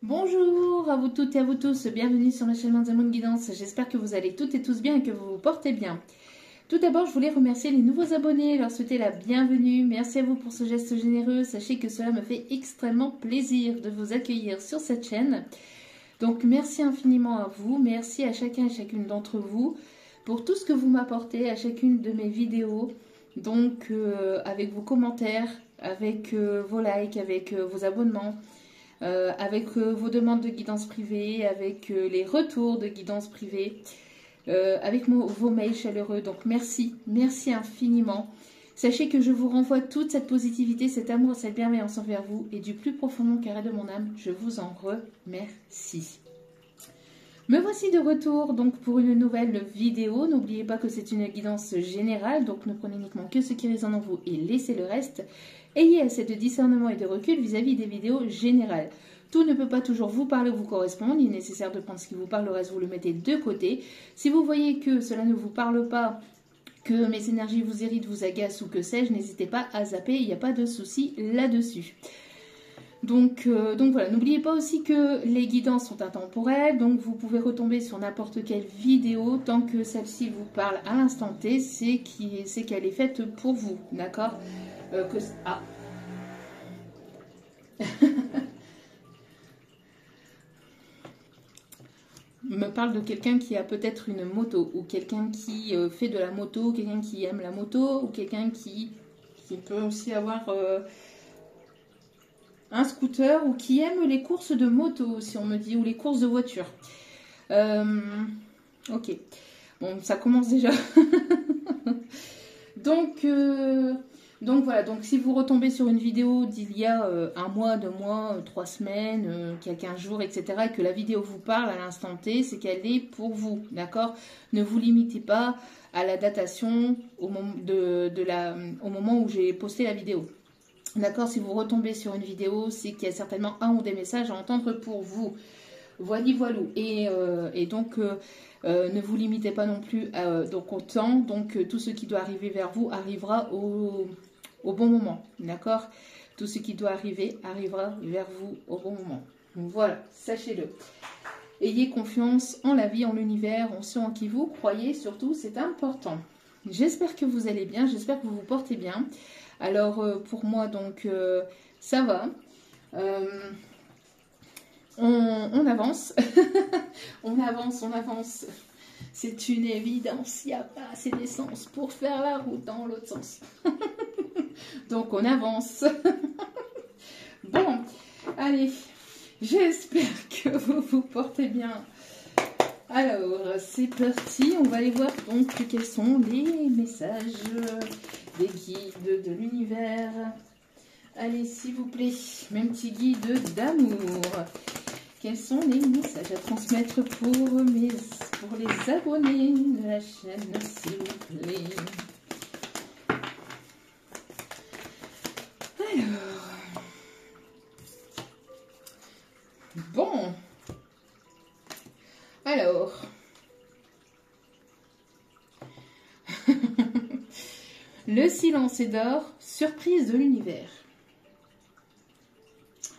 Bonjour à vous toutes et à vous tous, bienvenue sur ma chaîne Manzamoun Guidance. J'espère que vous allez toutes et tous bien et que vous vous portez bien. Tout d'abord, je voulais remercier les nouveaux abonnés, leur souhaiter la bienvenue. Merci à vous pour ce geste généreux. Sachez que cela me fait extrêmement plaisir de vous accueillir sur cette chaîne. Donc merci infiniment à vous, merci à chacun et chacune d'entre vous pour tout ce que vous m'apportez à chacune de mes vidéos. Donc avec vos commentaires, avec vos likes, avec vos abonnements. Avec vos demandes de guidance privée, avec les retours de guidance privée, avec vos mails chaleureux. Donc merci, merci infiniment. Sachez que je vous renvoie toute cette positivité, cet amour, cette bienveillance envers vous et du plus profond carré de mon âme, je vous en remercie. Me voici de retour donc pour une nouvelle vidéo. N'oubliez pas que c'est une guidance générale, donc ne prenez uniquement que ce qui résonne en vous et laissez le reste. Ayez assez de discernement et de recul vis-à-vis des vidéos générales. Tout ne peut pas toujours vous parler ou vous correspondre. Il est nécessaire de prendre ce qui vous parle, le reste vous le mettez de côté. Si vous voyez que cela ne vous parle pas, que mes énergies vous irritent, vous agacent ou que sais-je, n'hésitez pas à zapper, il n'y a pas de souci là-dessus. Donc voilà, n'oubliez pas aussi que les guidances sont intemporelles, donc vous pouvez retomber sur n'importe quelle vidéo, tant que celle-ci vous parle à l'instant T, c'est qu'elle est faite pour vous, d'accord Ah me parle de quelqu'un qui a peut-être une moto, ou quelqu'un qui fait de la moto, quelqu'un qui aime la moto, ou quelqu'un qui peut aussi avoir un scooter, ou qui aime les courses de moto, si on me dit, ou les courses de voiture. Ok, bon, ça commence déjà. Donc voilà, donc si vous retombez sur une vidéo d'il y a un mois, 2 mois, 3 semaines, qu'il y a 15 jours, etc., et que la vidéo vous parle à l'instant T, c'est qu'elle est pour vous, d'accord? Ne vous limitez pas à la datation au moment où j'ai posté la vidéo. D'accord? Si vous retombez sur une vidéo, c'est qu'il y a certainement un ou des messages à entendre pour vous. Voili voilou. Et donc, ne vous limitez pas non plus donc au temps. Donc, tout ce qui doit arriver vers vous arrivera au bon moment. D'accord? Tout ce qui doit arriver arrivera vers vous au bon moment. Donc, voilà, sachez-le. Ayez confiance en la vie, en l'univers, en ceux en qui vous croyez. Surtout, c'est important. J'espère que vous allez bien. J'espère que vous vous portez bien. Alors, pour moi, donc, ça va. On avance, on avance, on avance. C'est une évidence, il n'y a pas assez d'essence pour faire la route dans l'autre sens. Donc on avance. Bon, allez, j'espère que vous vous portez bien. Alors, c'est parti, on va aller voir donc quels sont les messages des guides de l'univers. Allez, s'il vous plaît, mes petits guides d'amour. Quels sont les messages à transmettre pour les abonnés de la chaîne, s'il vous plaît? Alors, bon, alors, le silence est d'or, surprise de l'univers.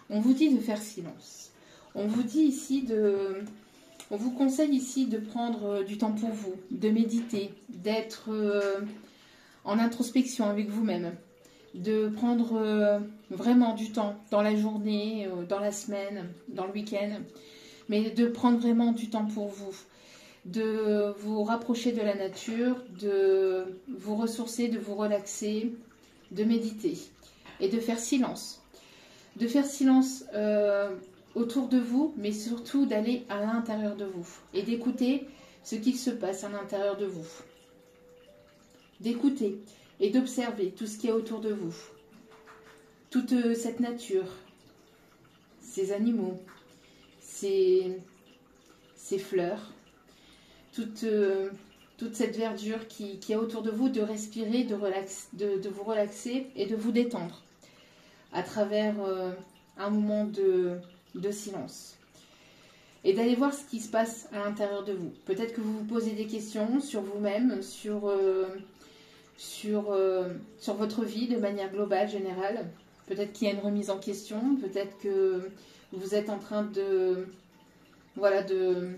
On vous dit de faire silence. On vous dit ici on vous conseille ici de prendre du temps pour vous, de méditer, d'être en introspection avec vous-même, de prendre vraiment du temps dans la journée, dans la semaine, dans le week-end, mais de prendre vraiment du temps pour vous, de vous rapprocher de la nature, de vous ressourcer, de vous relaxer, de méditer et de faire silence. De faire silence autour de vous, mais surtout d'aller à l'intérieur de vous et d'écouter ce qu'il se passe à l'intérieur de vous. D'écouter et d'observer tout ce qui est autour de vous. Toute cette nature, ces animaux, ces fleurs, toute cette verdure qui est autour de vous, de respirer, de vous relaxer et de vous détendre à travers un moment de silence. Et d'aller voir ce qui se passe à l'intérieur de vous. Peut-être que vous vous posez des questions sur vous-même, sur votre vie de manière globale, générale. Peut-être qu'il y a une remise en question, peut-être que Vous êtes en train de, voilà, de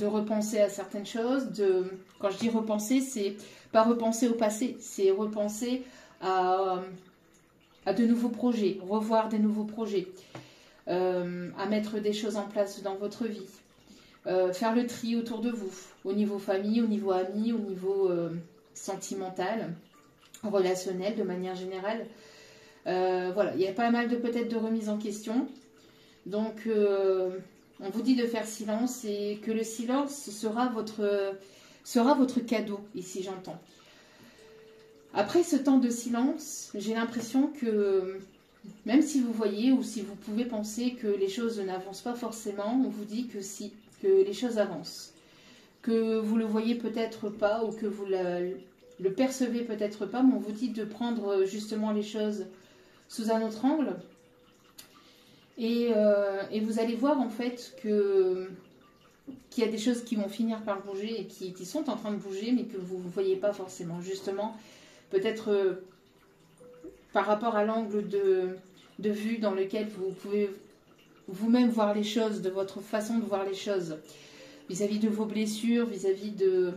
repenser à certaines choses. Quand je dis repenser, c'est pas repenser au passé, c'est repenser à de nouveaux projets, revoir des nouveaux projets, à mettre des choses en place dans votre vie, faire le tri autour de vous, au niveau famille, au niveau amis, au niveau sentimental, relationnel de manière générale. Voilà, il y a pas mal de peut-être de remises en question. Donc, on vous dit de faire silence et que le silence sera votre cadeau, ici j'entends. Après ce temps de silence, j'ai l'impression que même si vous voyez ou si vous pouvez penser que les choses n'avancent pas forcément, on vous dit que si, que les choses avancent. Que vous le voyez peut-être pas ou que vous le percevez peut-être pas, mais on vous dit de prendre justement les choses sous un autre angle. Et vous allez voir en fait qu'il y a des choses qui vont finir par bouger et qui sont en train de bouger, mais que vous ne voyez pas forcément. Justement, peut-être par rapport à l'angle de vue dans lequel vous pouvez vous-même voir les choses, de votre façon de voir les choses, vis-à-vis de vos blessures, vis-à-vis de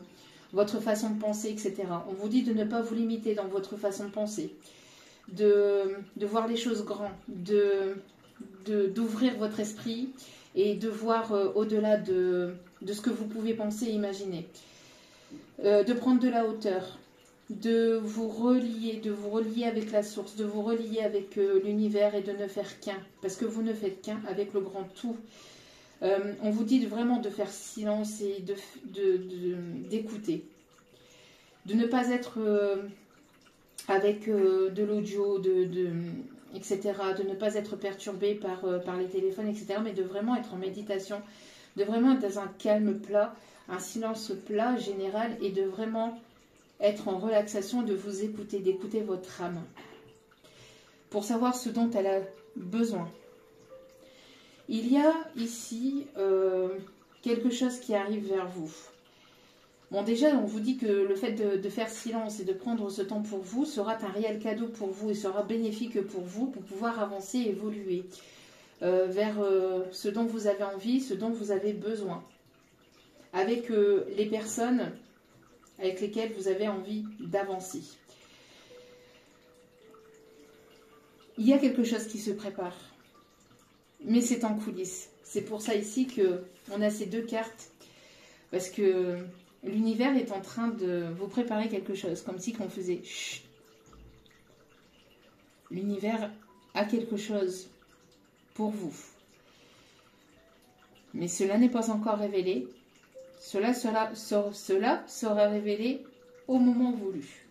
votre façon de penser, etc. On vous dit de ne pas vous limiter dans votre façon de penser, de voir les choses grands, d'ouvrir votre esprit et de voir au-delà de ce que vous pouvez penser et imaginer. De prendre de la hauteur, de vous relier avec la source, de vous relier avec l'univers et de ne faire qu'un, parce que vous ne faites qu'un avec le grand tout. On vous dit vraiment de faire silence et d'écouter. De ne pas être avec de l'audio, etc. De ne pas être perturbé par les téléphones, etc. Mais de vraiment être en méditation, de vraiment être dans un calme plat, un silence plat général et de vraiment être en relaxation, de vous écouter, d'écouter votre âme pour savoir ce dont elle a besoin. Il y a ici quelque chose qui arrive vers vous. Bon, déjà, on vous dit que le fait de faire silence et de prendre ce temps pour vous sera un réel cadeau pour vous et sera bénéfique pour vous pour pouvoir avancer et évoluer vers ce dont vous avez envie, ce dont vous avez besoin. Avec les personnes avec lesquelles vous avez envie d'avancer. Il y a quelque chose qui se prépare. Mais c'est en coulisses. C'est pour ça ici qu'on a ces deux cartes. Parce que l'univers est en train de vous préparer quelque chose. Comme si on faisait chut. L'univers a quelque chose pour vous. Mais cela n'est pas encore révélé. Cela sera révélé au moment voulu.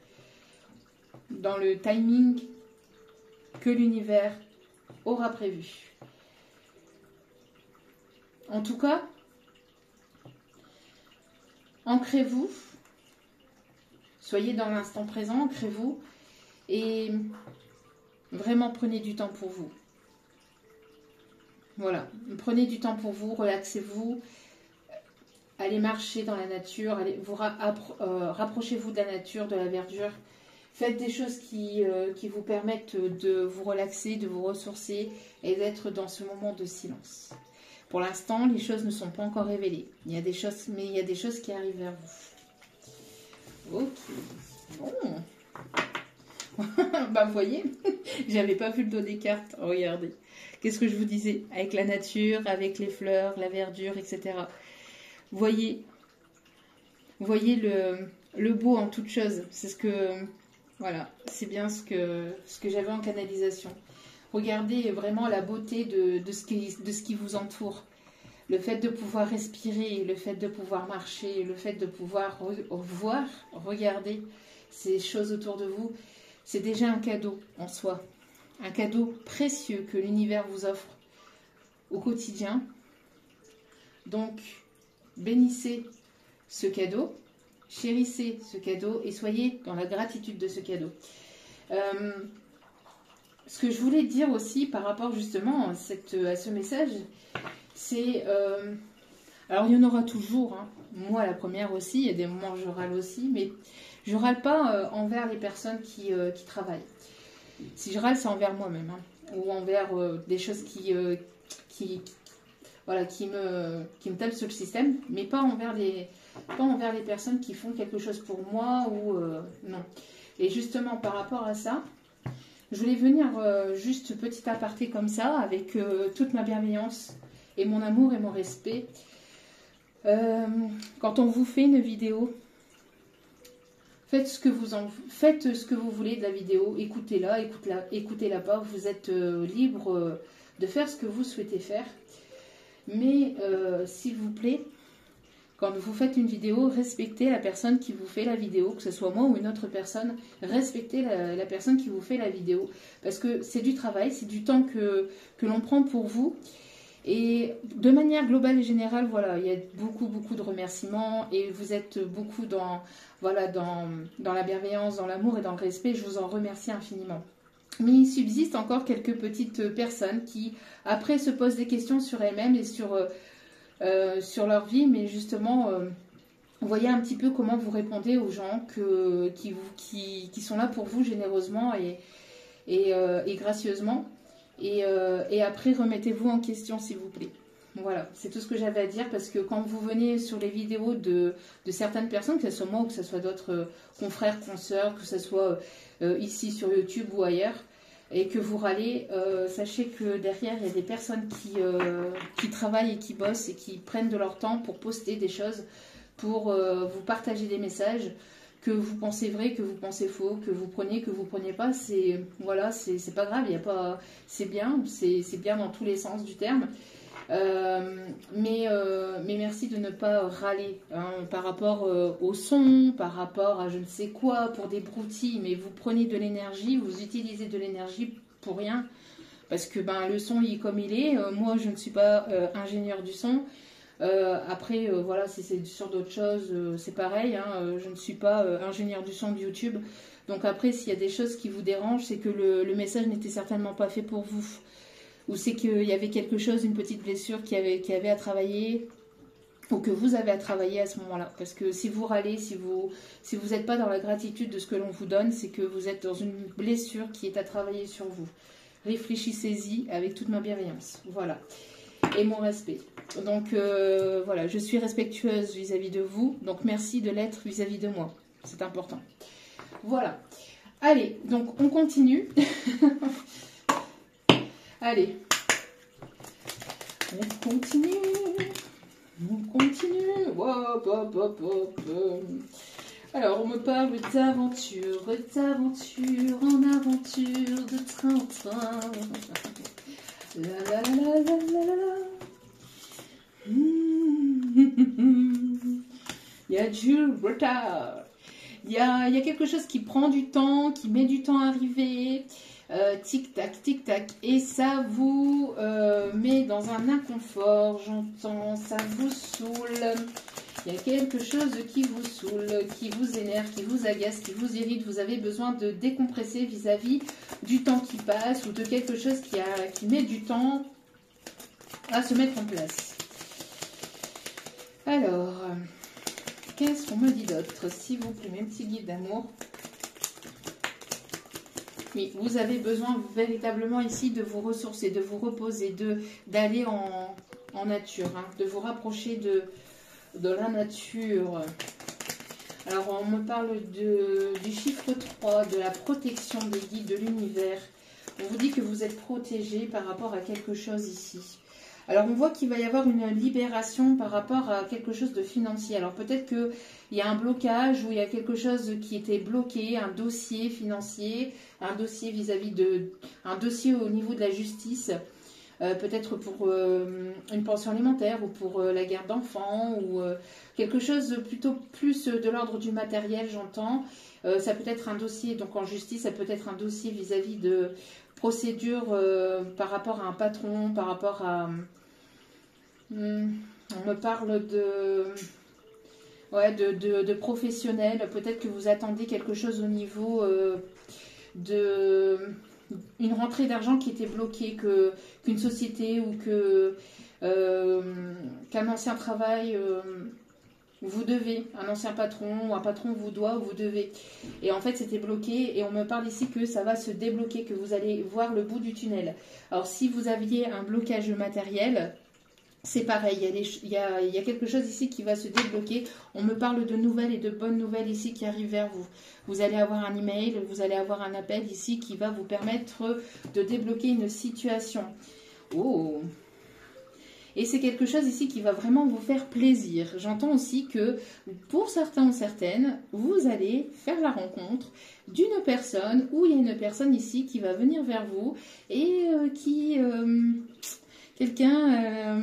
Dans le timing que l'univers aura prévu. En tout cas, ancrez-vous, soyez dans l'instant présent, ancrez-vous et vraiment prenez du temps pour vous. Voilà, prenez du temps pour vous, relaxez-vous, allez marcher dans la nature, allez rapprochez-vous de la nature, de la verdure. Faites des choses qui vous permettent de vous relaxer, de vous ressourcer et d'être dans ce moment de silence. Pour l'instant, les choses ne sont pas encore révélées. Il y a des choses, mais il y a des choses qui arrivent vers vous. Ok. Bon. Bah, vous voyez, j'avais pas vu le dos des cartes. Regardez. Qu'est-ce que je vous disais? Avec la nature, avec les fleurs, la verdure, etc. Voyez le beau en toute chose. C'est ce que... Voilà, c'est bien ce que j'avais en canalisation. Regardez vraiment la beauté de ce qui vous entoure. Le fait de pouvoir respirer, le fait de pouvoir marcher, le fait de pouvoir voir, regarder ces choses autour de vous, c'est déjà un cadeau en soi. Un cadeau précieux que l'univers vous offre au quotidien. Donc, bénissez ce cadeau. Chérissez ce cadeau et soyez dans la gratitude de ce cadeau. Ce que je voulais dire aussi par rapport justement à ce message, c'est... alors il y en aura toujours, hein. Moi la première aussi, il y a des moments où je râle aussi, mais je râle pas envers les personnes qui travaillent. Si je râle, c'est envers moi-même, hein, ou envers des choses qui voilà, qui me tape sur le système, mais pas envers les personnes qui font quelque chose pour moi ou non. Et justement, par rapport à ça, je voulais venir juste petit aparté comme ça, avec toute ma bienveillance et mon amour et mon respect. Quand on vous fait une vidéo, faites ce que vous voulez de la vidéo, écoutez-la, écoutez-la pas, vous êtes libre de faire ce que vous souhaitez faire. Mais s'il vous plaît, quand vous faites une vidéo, respectez la personne qui vous fait la vidéo, que ce soit moi ou une autre personne, respectez la personne qui vous fait la vidéo. Parce que c'est du travail, c'est du temps que l'on prend pour vous. Et de manière globale et générale, voilà, il y a beaucoup de remerciements et vous êtes beaucoup dans la bienveillance, dans l'amour et dans le respect. Je vous en remercie infiniment. Mais il subsiste encore quelques petites personnes qui, après, se posent des questions sur elles-mêmes et sur leur vie, mais justement, voyez un petit peu comment vous répondez aux gens qui sont là pour vous généreusement et gracieusement. Et après, remettez-vous en question, s'il vous plaît. Voilà, c'est tout ce que j'avais à dire, parce que quand vous venez sur les vidéos de certaines personnes, que ce soit moi ou que ce soit d'autres confrères, consoeurs, que ce soit ici sur YouTube ou ailleurs, et que vous râlez, sachez que derrière, il y a des personnes qui travaillent et qui bossent et qui prennent de leur temps pour poster des choses, pour vous partager des messages, que vous pensez vrai, que vous pensez faux, que vous preniez pas, c'est voilà, c'est pas grave, il y a pas, c'est bien dans tous les sens du terme. Mais merci de ne pas râler par rapport au son, par rapport à je ne sais quoi, pour des broutilles, mais vous prenez de l'énergie, vous utilisez de l'énergie pour rien, parce que le son il est comme il est. Moi je ne suis pas ingénieur du son. Après, voilà, si c'est sur d'autres choses, c'est pareil. Je ne suis pas ingénieur du son de YouTube. Donc après, s'il y a des choses qui vous dérangent, c'est que le message n'était certainement pas fait pour vous. Ou c'est qu'il y avait quelque chose, une petite blessure qui avait à travailler, ou que vous avez à travailler à ce moment-là. Parce que si vous râlez, si vous n'êtes pas dans la gratitude de ce que l'on vous donne, c'est que vous êtes dans une blessure qui est à travailler sur vous. Réfléchissez-y avec toute ma bienveillance. Voilà. Et mon respect. Donc voilà, je suis respectueuse vis-à-vis de vous, donc merci de l'être vis-à-vis de moi, c'est important. Voilà, allez, donc on continue. Allez, on continue. Hop, hop, hop, hop. Alors, on me parle d'aventure en aventure, de train. La la la la la la la. Il y a du retard. Il y a quelque chose qui prend du temps, qui met du temps à arriver. Tic-tac, tic-tac. Et ça vous met dans un inconfort, j'entends. Ça vous saoule. Il y a quelque chose qui vous saoule, qui vous énerve, qui vous agace, qui vous irrite. Vous avez besoin de décompresser vis-à-vis du temps qui passe ou de quelque chose qui met du temps à se mettre en place. Alors, qu'est-ce qu'on me dit d'autre, s'il vous plaît, mes petits guides d'amour? Oui, vous avez besoin véritablement ici de vous ressourcer, de vous reposer, d'aller en nature, de vous rapprocher de la nature. Alors, on me parle du chiffre 3, de la protection des guides de l'univers. On vous dit que vous êtes protégé par rapport à quelque chose ici. Alors, on voit qu'il va y avoir une libération par rapport à quelque chose de financier. Alors, peut-être qu'il y a un blocage ou il y a quelque chose qui était bloqué, un dossier financier, un dossier un dossier au niveau de la justice, peut-être pour une pension alimentaire ou pour la garde d'enfants ou quelque chose plutôt plus de l'ordre du matériel, j'entends. Ça peut être un dossier, donc en justice, ça peut être un dossier vis-à-vis de procédure par rapport à un patron, par rapport à... on me parle de professionnel. Peut-être que vous attendez quelque chose au niveau une rentrée d'argent qui était bloquée, qu'une société ou qu'un ancien travail Vous devez, un ancien patron ou un patron vous doit ou vous devez. Et en fait, c'était bloqué et on me parle ici que ça va se débloquer, que vous allez voir le bout du tunnel. Alors, si vous aviez un blocage matériel, c'est pareil, il y a quelque chose ici qui va se débloquer. On me parle de nouvelles et de bonnes nouvelles ici qui arrivent vers vous. Vous allez avoir un email, vous allez avoir un appel ici qui va vous permettre de débloquer une situation. Oh! Et c'est quelque chose ici qui va vraiment vous faire plaisir. J'entends aussi que pour certains ou certaines, vous allez faire la rencontre d'une personne ou il y a une personne ici qui va venir vers vous et quelqu'un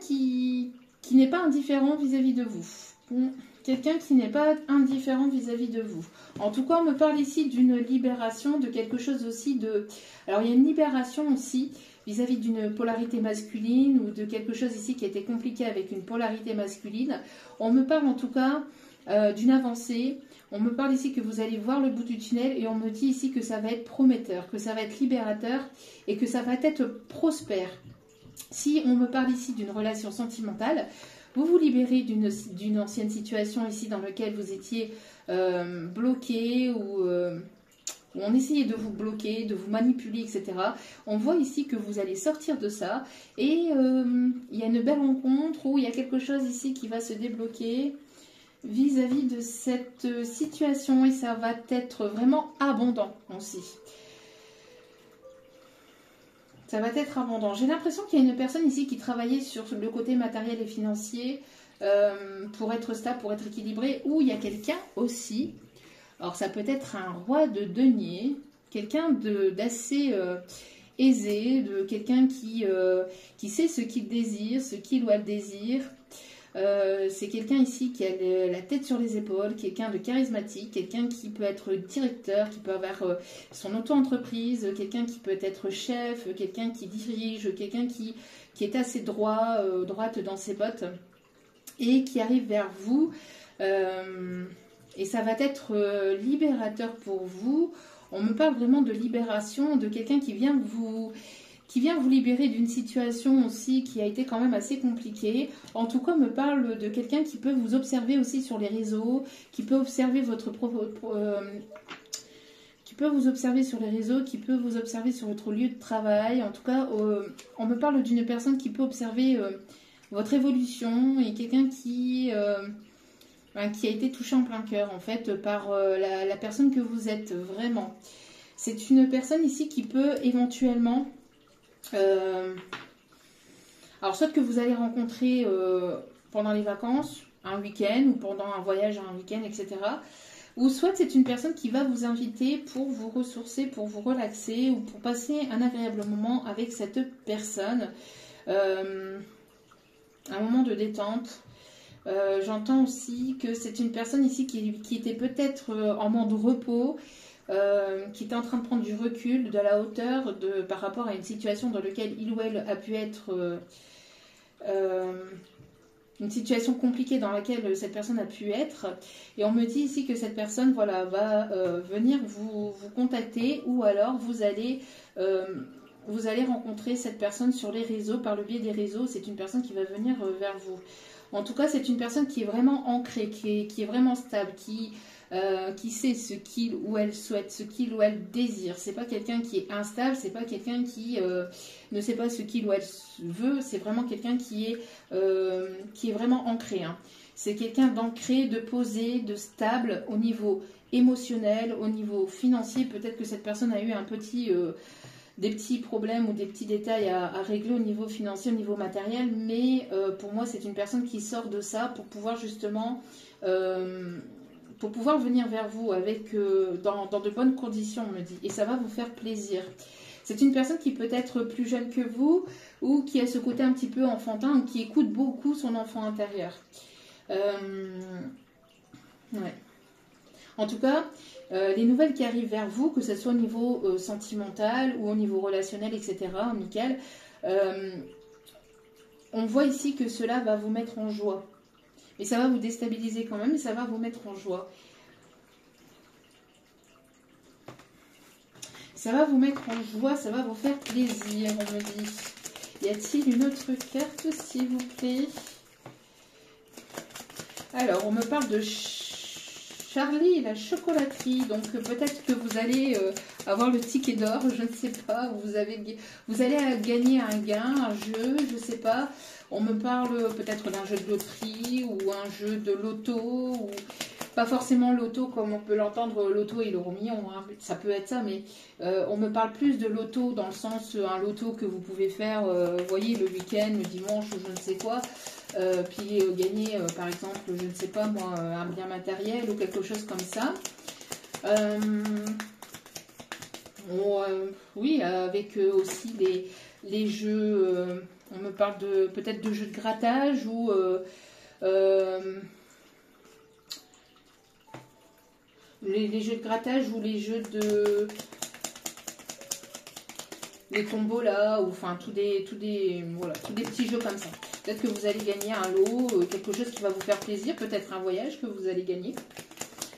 qui n'est pas indifférent vis-à-vis de vous. Quelqu'un qui n'est pas indifférent vis-à-vis de vous. En tout cas, on me parle ici d'une libération, de quelque chose aussi de... Alors, il y a une libération aussi vis-à-vis d'une polarité masculine ou de quelque chose ici qui a été compliqué avec une polarité masculine. On me parle en tout cas d'une avancée. On me parle ici que vous allez voir le bout du tunnel et on me dit ici que ça va être prometteur, que ça va être libérateur et que ça va être prospère. Si on me parle ici d'une relation sentimentale, vous vous libérez d'une ancienne situation ici dans laquelle vous étiez bloqué ou on essayait de vous bloquer, de vous manipuler, etc. On voit ici que vous allez sortir de ça et il y a une belle rencontre où il y a quelque chose ici qui va se débloquer vis-à-vis de cette situation et ça va être vraiment abondant aussi. Ça va être abondant. J'ai l'impression qu'il y a une personne ici qui travaillait sur le côté matériel et financier pour être stable, pour être équilibré. Ou il y a quelqu'un aussi, alors ça peut être un roi de denier, quelqu'un d'assez aisé, de quelqu'un qui sait ce qu'il désire, ce qu'il ou elle désire. C'est quelqu'un ici qui a la tête sur les épaules, quelqu'un de charismatique, quelqu'un qui peut être directeur, qui peut avoir son auto-entreprise, quelqu'un qui peut être chef, quelqu'un qui dirige, quelqu'un qui est assez droite dans ses bottes et qui arrive vers vous. Et ça va être libérateur pour vous. On me parle vraiment de libération, de quelqu'un qui vient vous libérer d'une situation aussi qui a été quand même assez compliquée. En tout cas, on me parle de quelqu'un qui peut vous observer aussi sur les réseaux, qui peut observer qui peut vous observer sur les réseaux, qui peut vous observer sur votre lieu de travail. En tout cas, on me parle d'une personne qui peut observer votre évolution et quelqu'un qui a été touché en plein cœur en fait par la personne que vous êtes vraiment. C'est une personne ici qui peut éventuellement alors soit que vous allez rencontrer pendant les vacances, un week-end ou pendant un voyage à un week-end, etc. Ou soit c'est une personne qui va vous inviter pour vous ressourcer, pour vous relaxer ou pour passer un agréable moment avec cette personne. Un moment de détente. J'entends aussi que c'est une personne ici qui était peut-être en mode repos, qui était en train de prendre du recul, de la hauteur par rapport à une situation dans laquelle il ou elle a pu être, une situation compliquée dans laquelle cette personne a pu être. Et on me dit ici que cette personne va venir vous contacter ou alors vous allez rencontrer cette personne sur les réseaux, par le biais des réseaux. C'est une personne qui va venir vers vous. En tout cas, c'est une personne qui est vraiment ancrée, qui est vraiment stable, qui sait ce qu'il ou elle souhaite, ce qu'il ou elle désire. C'est pas quelqu'un qui est instable, c'est pas quelqu'un qui ne sait pas ce qu'il ou elle veut. C'est vraiment quelqu'un qui est vraiment ancré. Hein. C'est quelqu'un d'ancré, de posé, de stable au niveau émotionnel, au niveau financier. Peut-être que cette personne a eu des petits problèmes ou des petits détails à régler au niveau financier, au niveau matériel, mais pour moi c'est une personne qui sort de ça pour pouvoir justement venir vers vous avec dans de bonnes conditions, on me dit, et ça va vous faire plaisir. C'est une personne qui peut être plus jeune que vous ou qui a ce côté un petit peu enfantin ou qui écoute beaucoup son enfant intérieur. Ouais. En tout cas, les nouvelles qui arrivent vers vous, que ce soit au niveau sentimental ou au niveau relationnel, etc., amical, on voit ici que cela va vous mettre en joie. Et ça va vous déstabiliser quand même, mais ça va vous mettre en joie. Ça va vous mettre en joie, ça va vous faire plaisir, on me dit. Y a-t-il une autre carte, s'il vous plaît ? Alors, on me parle de Charlie, la chocolaterie. Donc, peut-être que vous allez avoir le ticket d'or, je ne sais pas. Vous allez gagner un gain, un jeu, je ne sais pas. On me parle peut-être d'un jeu de loterie ou un jeu de loto. Ou... Pas forcément loto comme on peut l'entendre, loto et l'euro million. Hein. Ça peut être ça, mais on me parle plus de loto dans le sens un loto que vous pouvez faire, vous voyez, le week-end, le dimanche ou je ne sais quoi. Puis gagner par exemple, je ne sais pas moi, un bien matériel ou quelque chose comme ça. Oui, avec aussi les jeux, on me parle peut-être de jeux de grattage ou les jeux de grattage ou les jeux de les combos là, ou enfin tous des petits jeux comme ça. Peut-être que vous allez gagner un lot, quelque chose qui va vous faire plaisir, peut-être un voyage que vous allez gagner.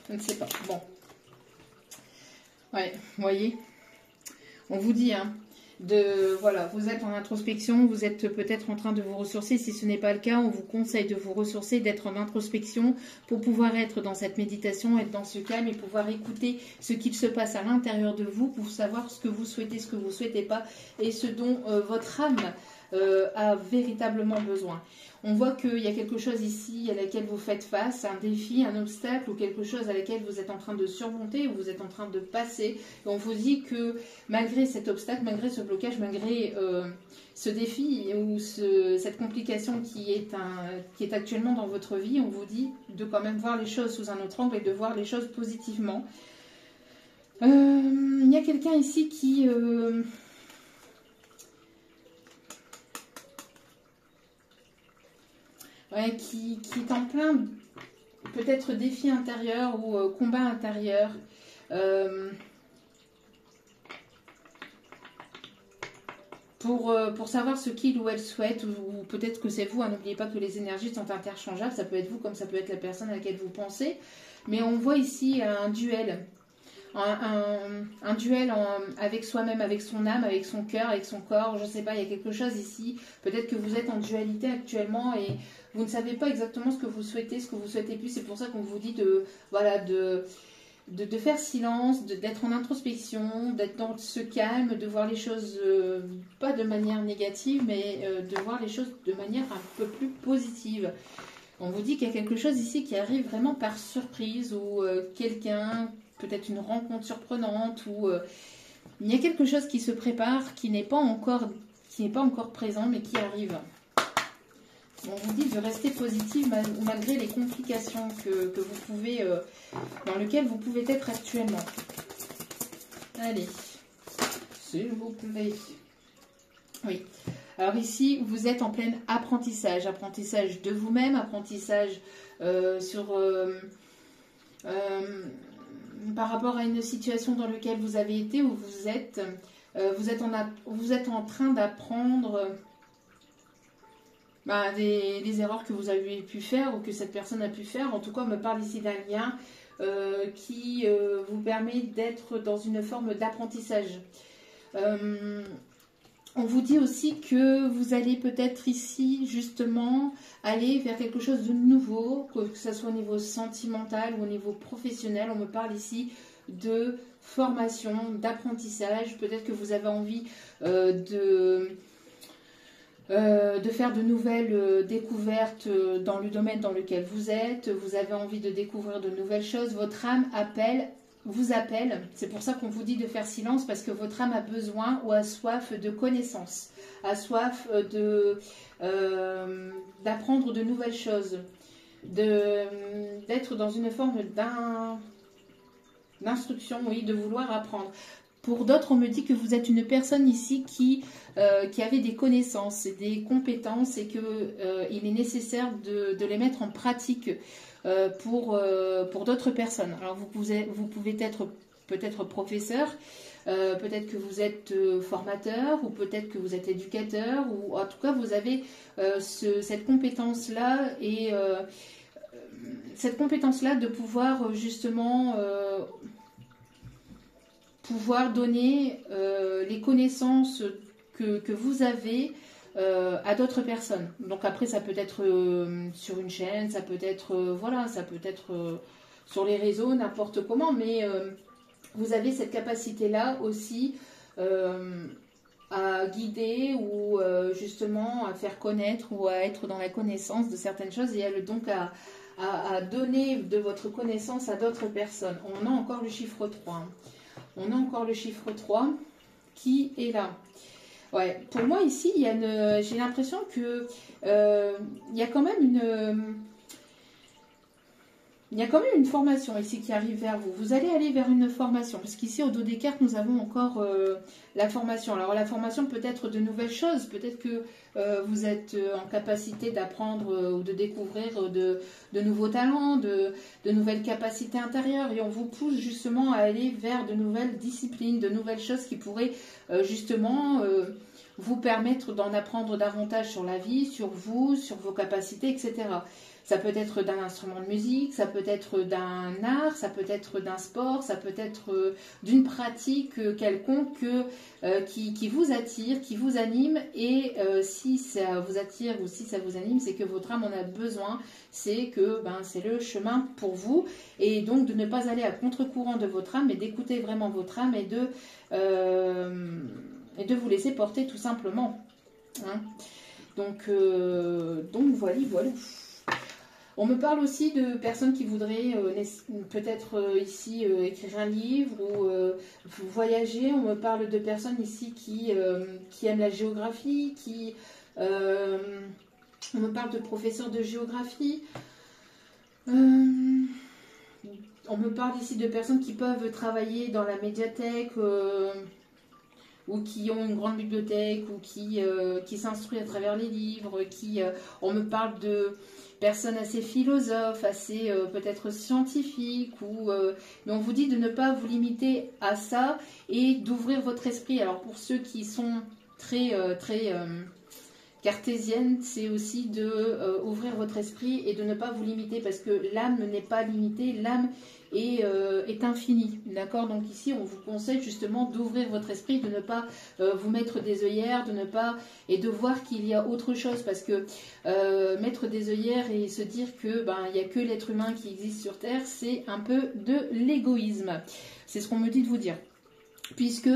Je ne sais pas. Bon. Ouais, vous voyez. On vous dit, hein, voilà, vous êtes en introspection, vous êtes peut-être en train de vous ressourcer. Si ce n'est pas le cas, on vous conseille de vous ressourcer, d'être en introspection pour pouvoir être dans cette méditation, être dans ce calme et pouvoir écouter ce qu'il se passe à l'intérieur de vous pour savoir ce que vous souhaitez, ce que vous ne souhaitez pas et ce dont votre âme a véritablement besoin. On voit qu'il y a quelque chose ici à laquelle vous faites face, un défi, un obstacle ou quelque chose à laquelle vous êtes en train de surmonter ou vous êtes en train de passer. Et on vous dit que malgré cet obstacle, malgré ce blocage, malgré ce défi ou cette complication qui est actuellement dans votre vie, on vous dit de quand même voir les choses sous un autre angle et de voir les choses positivement. Il y a quelqu'un ici qui est en plein peut-être défi intérieur ou combat intérieur. Pour savoir ce qu'il ou elle souhaite, ou peut-être que c'est vous, hein, n'oubliez pas que les énergies sont interchangeables, ça peut être vous comme ça peut être la personne à laquelle vous pensez, mais on voit ici un duel. Un duel avec soi-même, avec son âme, avec son cœur, avec son corps, je ne sais pas, il y a quelque chose ici, peut-être que vous êtes en dualité actuellement et vous ne savez pas exactement ce que vous souhaitez, ce que vous souhaitez plus, c'est pour ça qu'on vous dit de faire silence, d'être en introspection, d'être dans ce calme, de voir les choses pas de manière négative, mais de voir les choses de manière un peu plus positive. On vous dit qu'il y a quelque chose ici qui arrive vraiment par surprise ou quelqu'un... peut-être une rencontre surprenante ou il y a quelque chose qui se prépare, qui n'est pas encore présent, mais qui arrive. On vous dit de rester positif malgré les complications que vous pouvez, dans lesquelles vous pouvez être actuellement. Allez, s'il vous plaît. Oui. Alors ici, vous êtes en plein apprentissage. Apprentissage de vous-même, apprentissage par rapport à une situation dans laquelle vous avez été ou vous êtes en train d'apprendre des erreurs que vous avez pu faire ou que cette personne a pu faire. En tout cas, on me parle ici d'un lien qui vous permet d'être dans une forme d'apprentissage. On vous dit aussi que vous allez peut-être ici, justement, aller vers quelque chose de nouveau, que ce soit au niveau sentimental ou au niveau professionnel. On me parle ici de formation, d'apprentissage. Peut-être que vous avez envie de faire de nouvelles découvertes dans le domaine dans lequel vous êtes. Vous avez envie de découvrir de nouvelles choses. Votre âme vous appelle, c'est pour ça qu'on vous dit de faire silence, parce que votre âme a besoin ou a soif de connaissances, a soif d'apprendre de nouvelles choses, d'être dans une forme d'instruction, oui, de vouloir apprendre. Pour d'autres, on me dit que vous êtes une personne ici qui avait des connaissances et des compétences et qu'il est nécessaire de les mettre en pratique pour d'autres personnes. Alors vous pouvez être peut-être professeur, peut-être que vous êtes formateur ou peut-être que vous êtes éducateur ou en tout cas vous avez cette compétence-là et cette compétence-là de pouvoir justement pouvoir donner les connaissances que vous avez à d'autres personnes. Donc après, ça peut être sur une chaîne, ça peut être, voilà, ça peut être sur les réseaux, n'importe comment, mais vous avez cette capacité-là aussi à guider ou justement à faire connaître ou à être dans la connaissance de certaines choses et donc à donner de votre connaissance à d'autres personnes. On a encore le chiffre 3. Hein. On a encore le chiffre 3 qui est là. Ouais, pour moi ici, j'ai l'impression que il y a quand même une formation ici qui arrive vers vous. Vous allez aller vers une formation, parce qu'ici au dos des cartes, nous avons encore la formation. Alors la formation peut être de nouvelles choses, peut-être que vous êtes en capacité d'apprendre ou de découvrir de nouveaux talents, de nouvelles capacités intérieures, et on vous pousse justement à aller vers de nouvelles disciplines, de nouvelles choses qui pourraient justement vous permettre d'en apprendre davantage sur la vie, sur vous, sur vos capacités, etc. Ça peut être d'un instrument de musique, ça peut être d'un art, ça peut être d'un sport, ça peut être d'une pratique quelconque qui vous attire, qui vous anime. Et si ça vous attire ou si ça vous anime, c'est que votre âme en a besoin, c'est que c'est le chemin pour vous. Et donc de ne pas aller à contre-courant de votre âme, mais d'écouter vraiment votre âme et de vous laisser porter tout simplement. Hein. Donc voilà. On me parle aussi de personnes qui voudraient peut-être ici écrire un livre ou voyager. On me parle de personnes ici qui aiment la géographie, on me parle de professeurs de géographie. On me parle ici de personnes qui peuvent travailler dans la médiathèque ou qui ont une grande bibliothèque ou qui s'instruisent à travers les livres. On me parle de personnes assez philosophes, assez peut-être scientifiques, mais on vous dit de ne pas vous limiter à ça et d'ouvrir votre esprit. Alors pour ceux qui sont très cartésiennes, c'est aussi de ouvrir votre esprit et de ne pas vous limiter, parce que l'âme n'est pas limitée, l'âme est infinie, d'accord? Donc ici on vous conseille justement d'ouvrir votre esprit, de ne pas vous mettre des œillères, et de voir qu'il y a autre chose, parce que mettre des œillères et se dire que il n'y a que l'être humain qui existe sur Terre, c'est un peu de l'égoïsme. C'est ce qu'on me dit de vous dire, puisque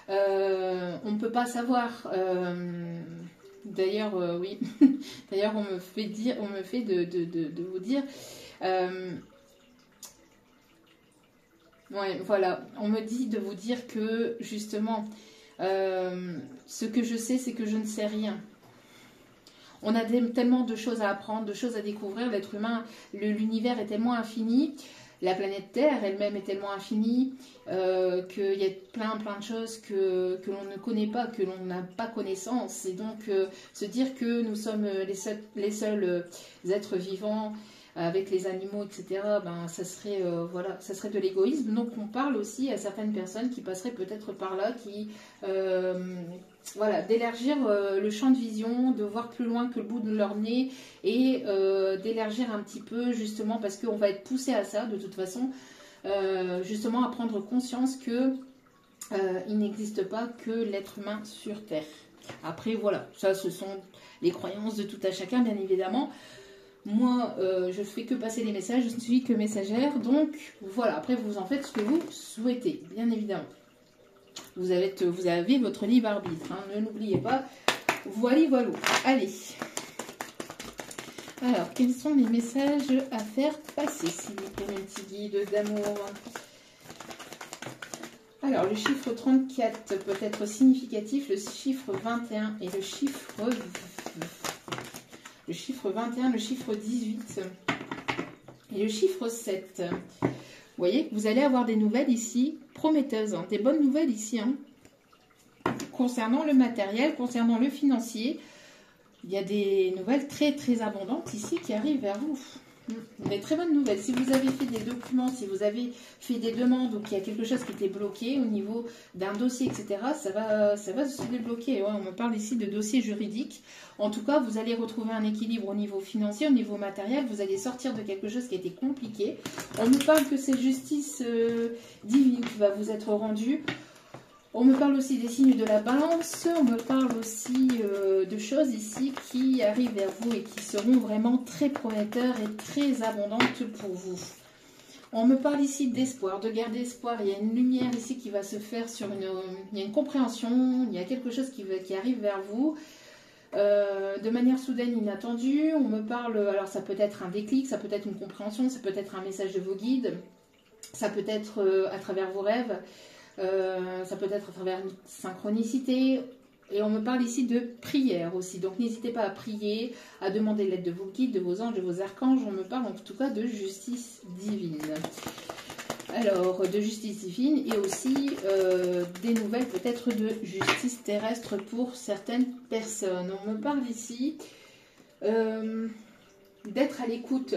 on ne peut pas savoir. D'ailleurs, oui. D'ailleurs, on me fait de vous dire. Ouais, voilà. On me dit de vous dire que justement, ce que je sais, c'est que je ne sais rien. On a tellement de choses à apprendre, de choses à découvrir. L'être humain, l'univers est tellement infini. La planète Terre elle-même est tellement infinie qu'il y a plein de choses que l'on ne connaît pas, que l'on n'a pas connaissance. Et donc se dire que nous sommes les seuls êtres vivants avec les animaux, etc., ça serait, ça serait de l'égoïsme. Donc on parle aussi à certaines personnes qui passeraient peut-être par là, d'élargir le champ de vision, de voir plus loin que le bout de leur nez et d'élargir un petit peu, justement, parce qu'on va être poussé à ça de toute façon, justement à prendre conscience que il n'existe pas que l'être humain sur Terre. Après voilà, ça ce sont les croyances de tout à chacun, bien évidemment. Moi, je ne fais que passer les messages, je ne suis que messagère, donc voilà, après vous en faites ce que vous souhaitez, bien évidemment. Vous avez votre libre arbitre, hein, ne l'oubliez pas. Voilà. Allez. Alors, quels sont les messages à faire passer, s'il vous plaît, mes petits guides d'amour? Alors, le chiffre 34 peut être significatif, le chiffre 21 et le chiffre 21, le chiffre 18 et le chiffre 7. Vous voyez, vous allez avoir des nouvelles ici prometteuses, hein, des bonnes nouvelles ici, hein, concernant le matériel, concernant le financier. Il y a des nouvelles très abondantes ici qui arrivent vers vous. Des très bonnes nouvelles. Si vous avez fait des documents, si vous avez fait des demandes ou qu'il y a quelque chose qui était bloqué au niveau d'un dossier, etc., ça va se débloquer. Ouais, on me parle ici de dossier juridique. En tout cas, vous allez retrouver un équilibre au niveau financier, au niveau matériel. Vous allez sortir de quelque chose qui était compliqué. On nous parle que c'est justice divine qui va vous être rendue. On me parle aussi des signes de la balance, on me parle aussi de choses ici qui arrivent vers vous et qui seront vraiment très prometteurs et très abondantes pour vous. On me parle ici d'espoir, de garder espoir. Il y a une lumière ici qui va se faire sur une... Il y a une compréhension, il y a quelque chose qui arrive vers vous de manière soudaine, inattendue. On me parle, alors ça peut être un déclic, ça peut être une compréhension, ça peut être un message de vos guides, ça peut être à travers vos rêves, ça peut être à travers une synchronicité. Et on me parle ici de prière aussi. Donc n'hésitez pas à prier, à demander l'aide de vos guides, de vos anges, de vos archanges. On me parle en tout cas de justice divine. Alors, de justice divine et aussi des nouvelles peut-être de justice terrestre pour certaines personnes. On me parle ici d'être à l'écoute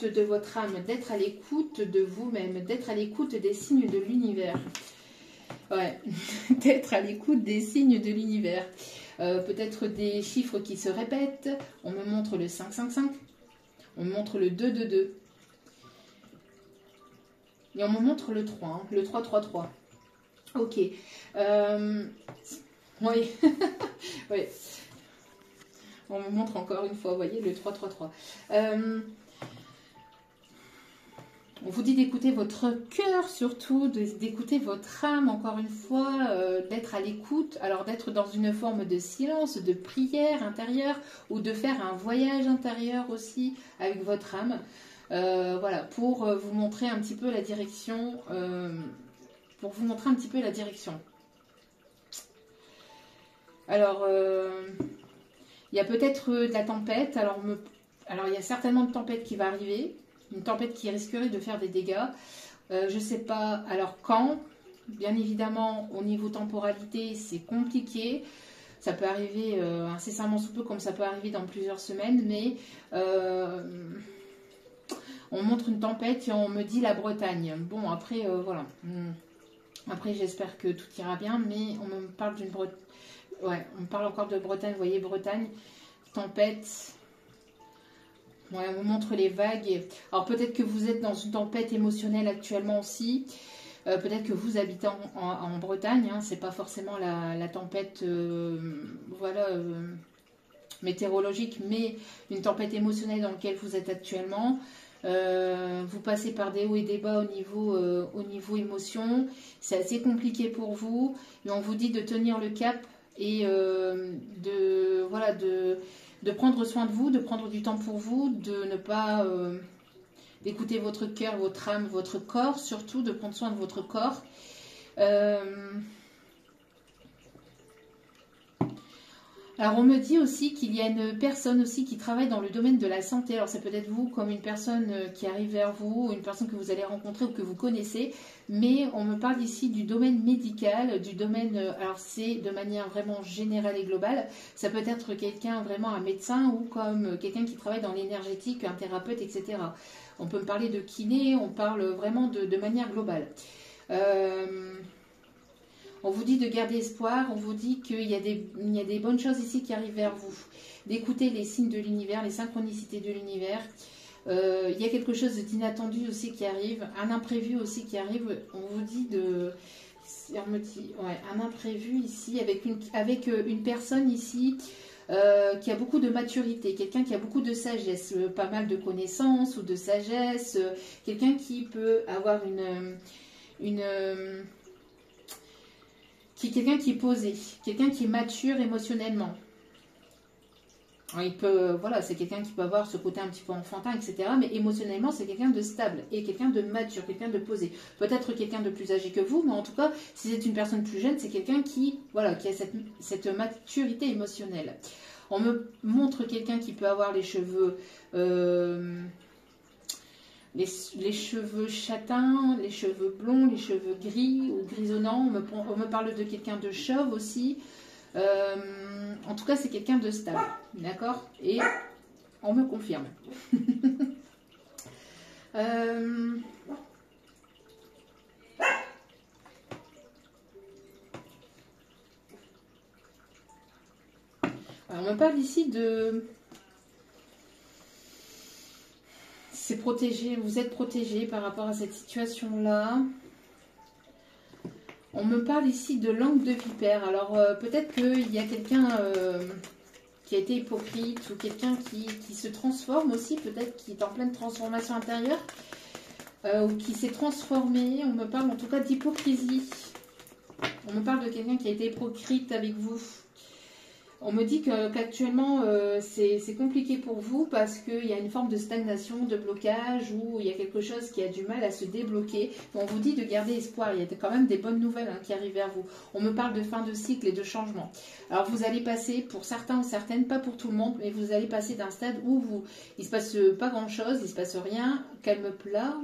de votre âme, d'être à l'écoute de vous-même, d'être à l'écoute des signes de l'univers. Ouais, d'être à l'écoute des signes de l'univers. Peut-être des chiffres qui se répètent. On me montre le 555. On me montre le 222. Et on me montre le 3, hein, le 333. Ok. Oui. Oui. On me montre encore une fois, vous voyez, le 333. On vous dit d'écouter votre cœur surtout, d'écouter votre âme encore une fois, d'être à l'écoute, alors d'être dans une forme de silence, de prière intérieure ou de faire un voyage intérieur aussi avec votre âme. Voilà, pour vous montrer un petit peu la direction. Alors, il y a peut-être de la tempête. Alors, il y a certainement une tempête qui va arriver. Une tempête qui risquerait de faire des dégâts. Je ne sais pas alors quand. Bien évidemment, au niveau temporalité, c'est compliqué. Ça peut arriver incessamment sous peu, comme ça peut arriver dans plusieurs semaines. Mais on montre une tempête et on me dit la Bretagne. Bon, après, voilà. Après, j'espère que tout ira bien. Mais on me parle d'une Bretagne. Ouais, on me parle encore de Bretagne. Vous voyez, Bretagne, tempête... Ouais, on vous montre les vagues. Alors peut-être que vous êtes dans une tempête émotionnelle actuellement aussi. Peut-être que vous habitez en Bretagne. Hein, c'est pas forcément la tempête météorologique, mais une tempête émotionnelle dans laquelle vous êtes actuellement. Vous passez par des hauts et des bas au niveau émotion. C'est assez compliqué pour vous. Mais on vous dit de tenir le cap et de prendre soin de vous, de prendre du temps pour vous, de ne pas d'écouter votre cœur, votre âme, votre corps, surtout de prendre soin de votre corps. Alors on me dit aussi qu'il y a une personne aussi qui travaille dans le domaine de la santé. Alors ça peut être vous comme une personne qui arrive vers vous, une personne que vous allez rencontrer ou que vous connaissez. Mais on me parle ici du domaine médical, du domaine, alors c'est de manière vraiment générale et globale. Ça peut être quelqu'un vraiment un médecin ou comme quelqu'un qui travaille dans l'énergétique, un thérapeute, etc. On peut me parler de kiné, on parle vraiment de manière globale. On vous dit de garder espoir, on vous dit qu'il y a des bonnes choses ici qui arrivent vers vous. D'écouter les signes de l'univers, les synchronicités de l'univers. Il y a quelque chose d'inattendu aussi qui arrive, un imprévu aussi qui arrive. On vous dit un imprévu ici avec une personne ici qui a beaucoup de maturité, quelqu'un qui a beaucoup de sagesse, pas mal de connaissances ou de sagesse, quelqu'un qui peut avoir quelqu'un qui est posé, quelqu'un qui est mature émotionnellement. Alors, c'est quelqu'un qui peut avoir ce côté un petit peu enfantin, etc. Mais émotionnellement, c'est quelqu'un de stable et quelqu'un de mature, quelqu'un de posé. Peut-être quelqu'un de plus âgé que vous, mais en tout cas, si c'est une personne plus jeune, c'est quelqu'un qui a cette maturité émotionnelle. On me montre quelqu'un qui peut avoir les cheveux... les cheveux châtains, les cheveux blonds, les cheveux gris ou grisonnants. On me parle de quelqu'un de chauve aussi. En tout cas, c'est quelqu'un de stable. D'accord? Et on me confirme. Alors, on me parle ici de... C'est protégé, vous êtes protégé par rapport à cette situation-là. On me parle ici de langue de vipère. Alors, peut-être qu'il y a quelqu'un qui a été hypocrite ou quelqu'un qui se transforme aussi, peut-être qui est en pleine transformation intérieure ou qui s'est transformé. On me parle en tout cas d'hypocrisie. On me parle de quelqu'un qui a été hypocrite avec vous. On me dit qu'actuellement, c'est compliqué pour vous parce qu'il y a une forme de stagnation, de blocage, ou il y a quelque chose qui a du mal à se débloquer. On vous dit de garder espoir. Il y a quand même des bonnes nouvelles qui arrivent vers vous. On me parle de fin de cycle et de changement. Alors, vous allez passer, pour certains ou certaines, pas pour tout le monde, mais vous allez passer d'un stade où il ne se passe pas grand-chose, il ne se passe rien, calme plat.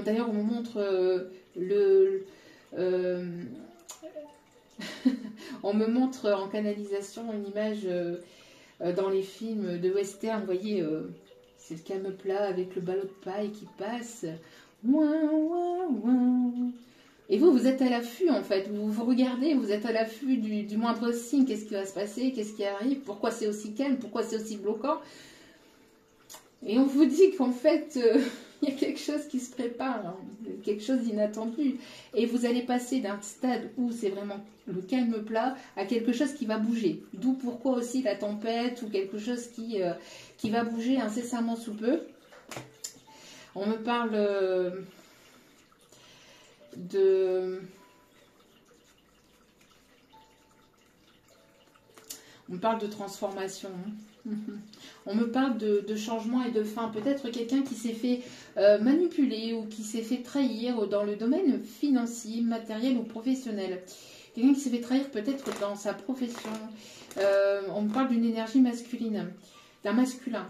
D'ailleurs, on me montre on me montre en canalisation une image dans les films de western, vous voyez, c'est le calme plat avec le ballot de paille qui passe. Et vous êtes à l'affût en fait, vous regardez, vous êtes à l'affût du moindre signe, qu'est-ce qui va se passer, qu'est-ce qui arrive, pourquoi c'est aussi calme, pourquoi c'est aussi bloquant. Et on vous dit qu'en fait, il y a quelque chose qui se prépare, hein, quelque chose d'inattendu. Et vous allez passer d'un stade où c'est vraiment le calme plat à quelque chose qui va bouger. D'où pourquoi aussi la tempête ou quelque chose qui va bouger incessamment sous peu. On me parle On me parle de transformation. On me parle de changement et de fin. Peut-être quelqu'un qui s'est fait manipuler ou qui s'est fait trahir dans le domaine financier, matériel ou professionnel. Quelqu'un qui s'est fait trahir peut-être dans sa profession. On me parle d'une énergie masculine, d'un masculin.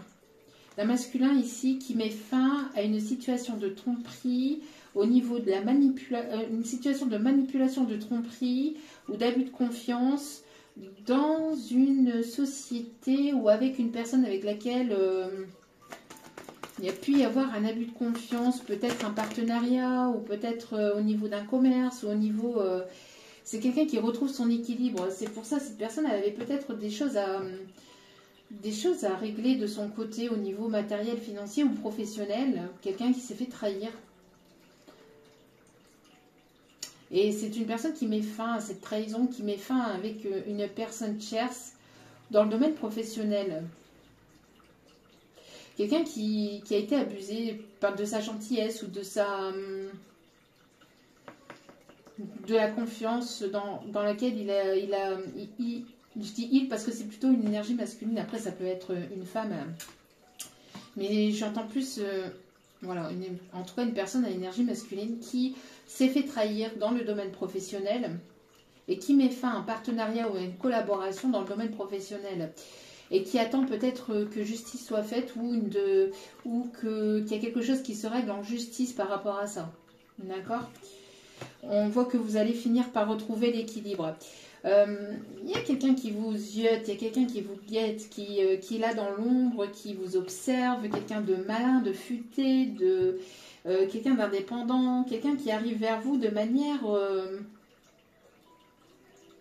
D'un masculin ici qui met fin à une situation de tromperie au niveau de la une situation de manipulation, de tromperie ou d'abus de confiance dans une société ou avec une personne avec laquelle il y a pu y avoir un abus de confiance, peut-être un partenariat ou peut-être au niveau d'un commerce ou au niveau... c'est quelqu'un qui retrouve son équilibre. C'est pour ça cette personne elle avait peut-être des choses à régler de son côté au niveau matériel, financier ou professionnel. Quelqu'un qui s'est fait trahir. Et c'est une personne qui met fin à cette trahison, qui met fin avec une personne tierce dans le domaine professionnel. Quelqu'un qui a été abusé de sa gentillesse ou de la confiance dans laquelle je dis il parce que c'est plutôt une énergie masculine. Après, ça peut être une femme. Mais j'entends plus... voilà, en tout cas une personne à énergie masculine qui s'est fait trahir dans le domaine professionnel et qui met fin à un partenariat ou à une collaboration dans le domaine professionnel et qui attend peut-être que justice soit faite ou qu'il y a quelque chose qui se règle en justice par rapport à ça. D'accord ? On voit que vous allez finir par retrouver l'équilibre. Il y a quelqu'un qui vous ziote, il y a quelqu'un qui vous guette, qui est là dans l'ombre, qui vous observe, quelqu'un de malin, de futé, quelqu'un d'indépendant, quelqu'un qui arrive vers vous de manière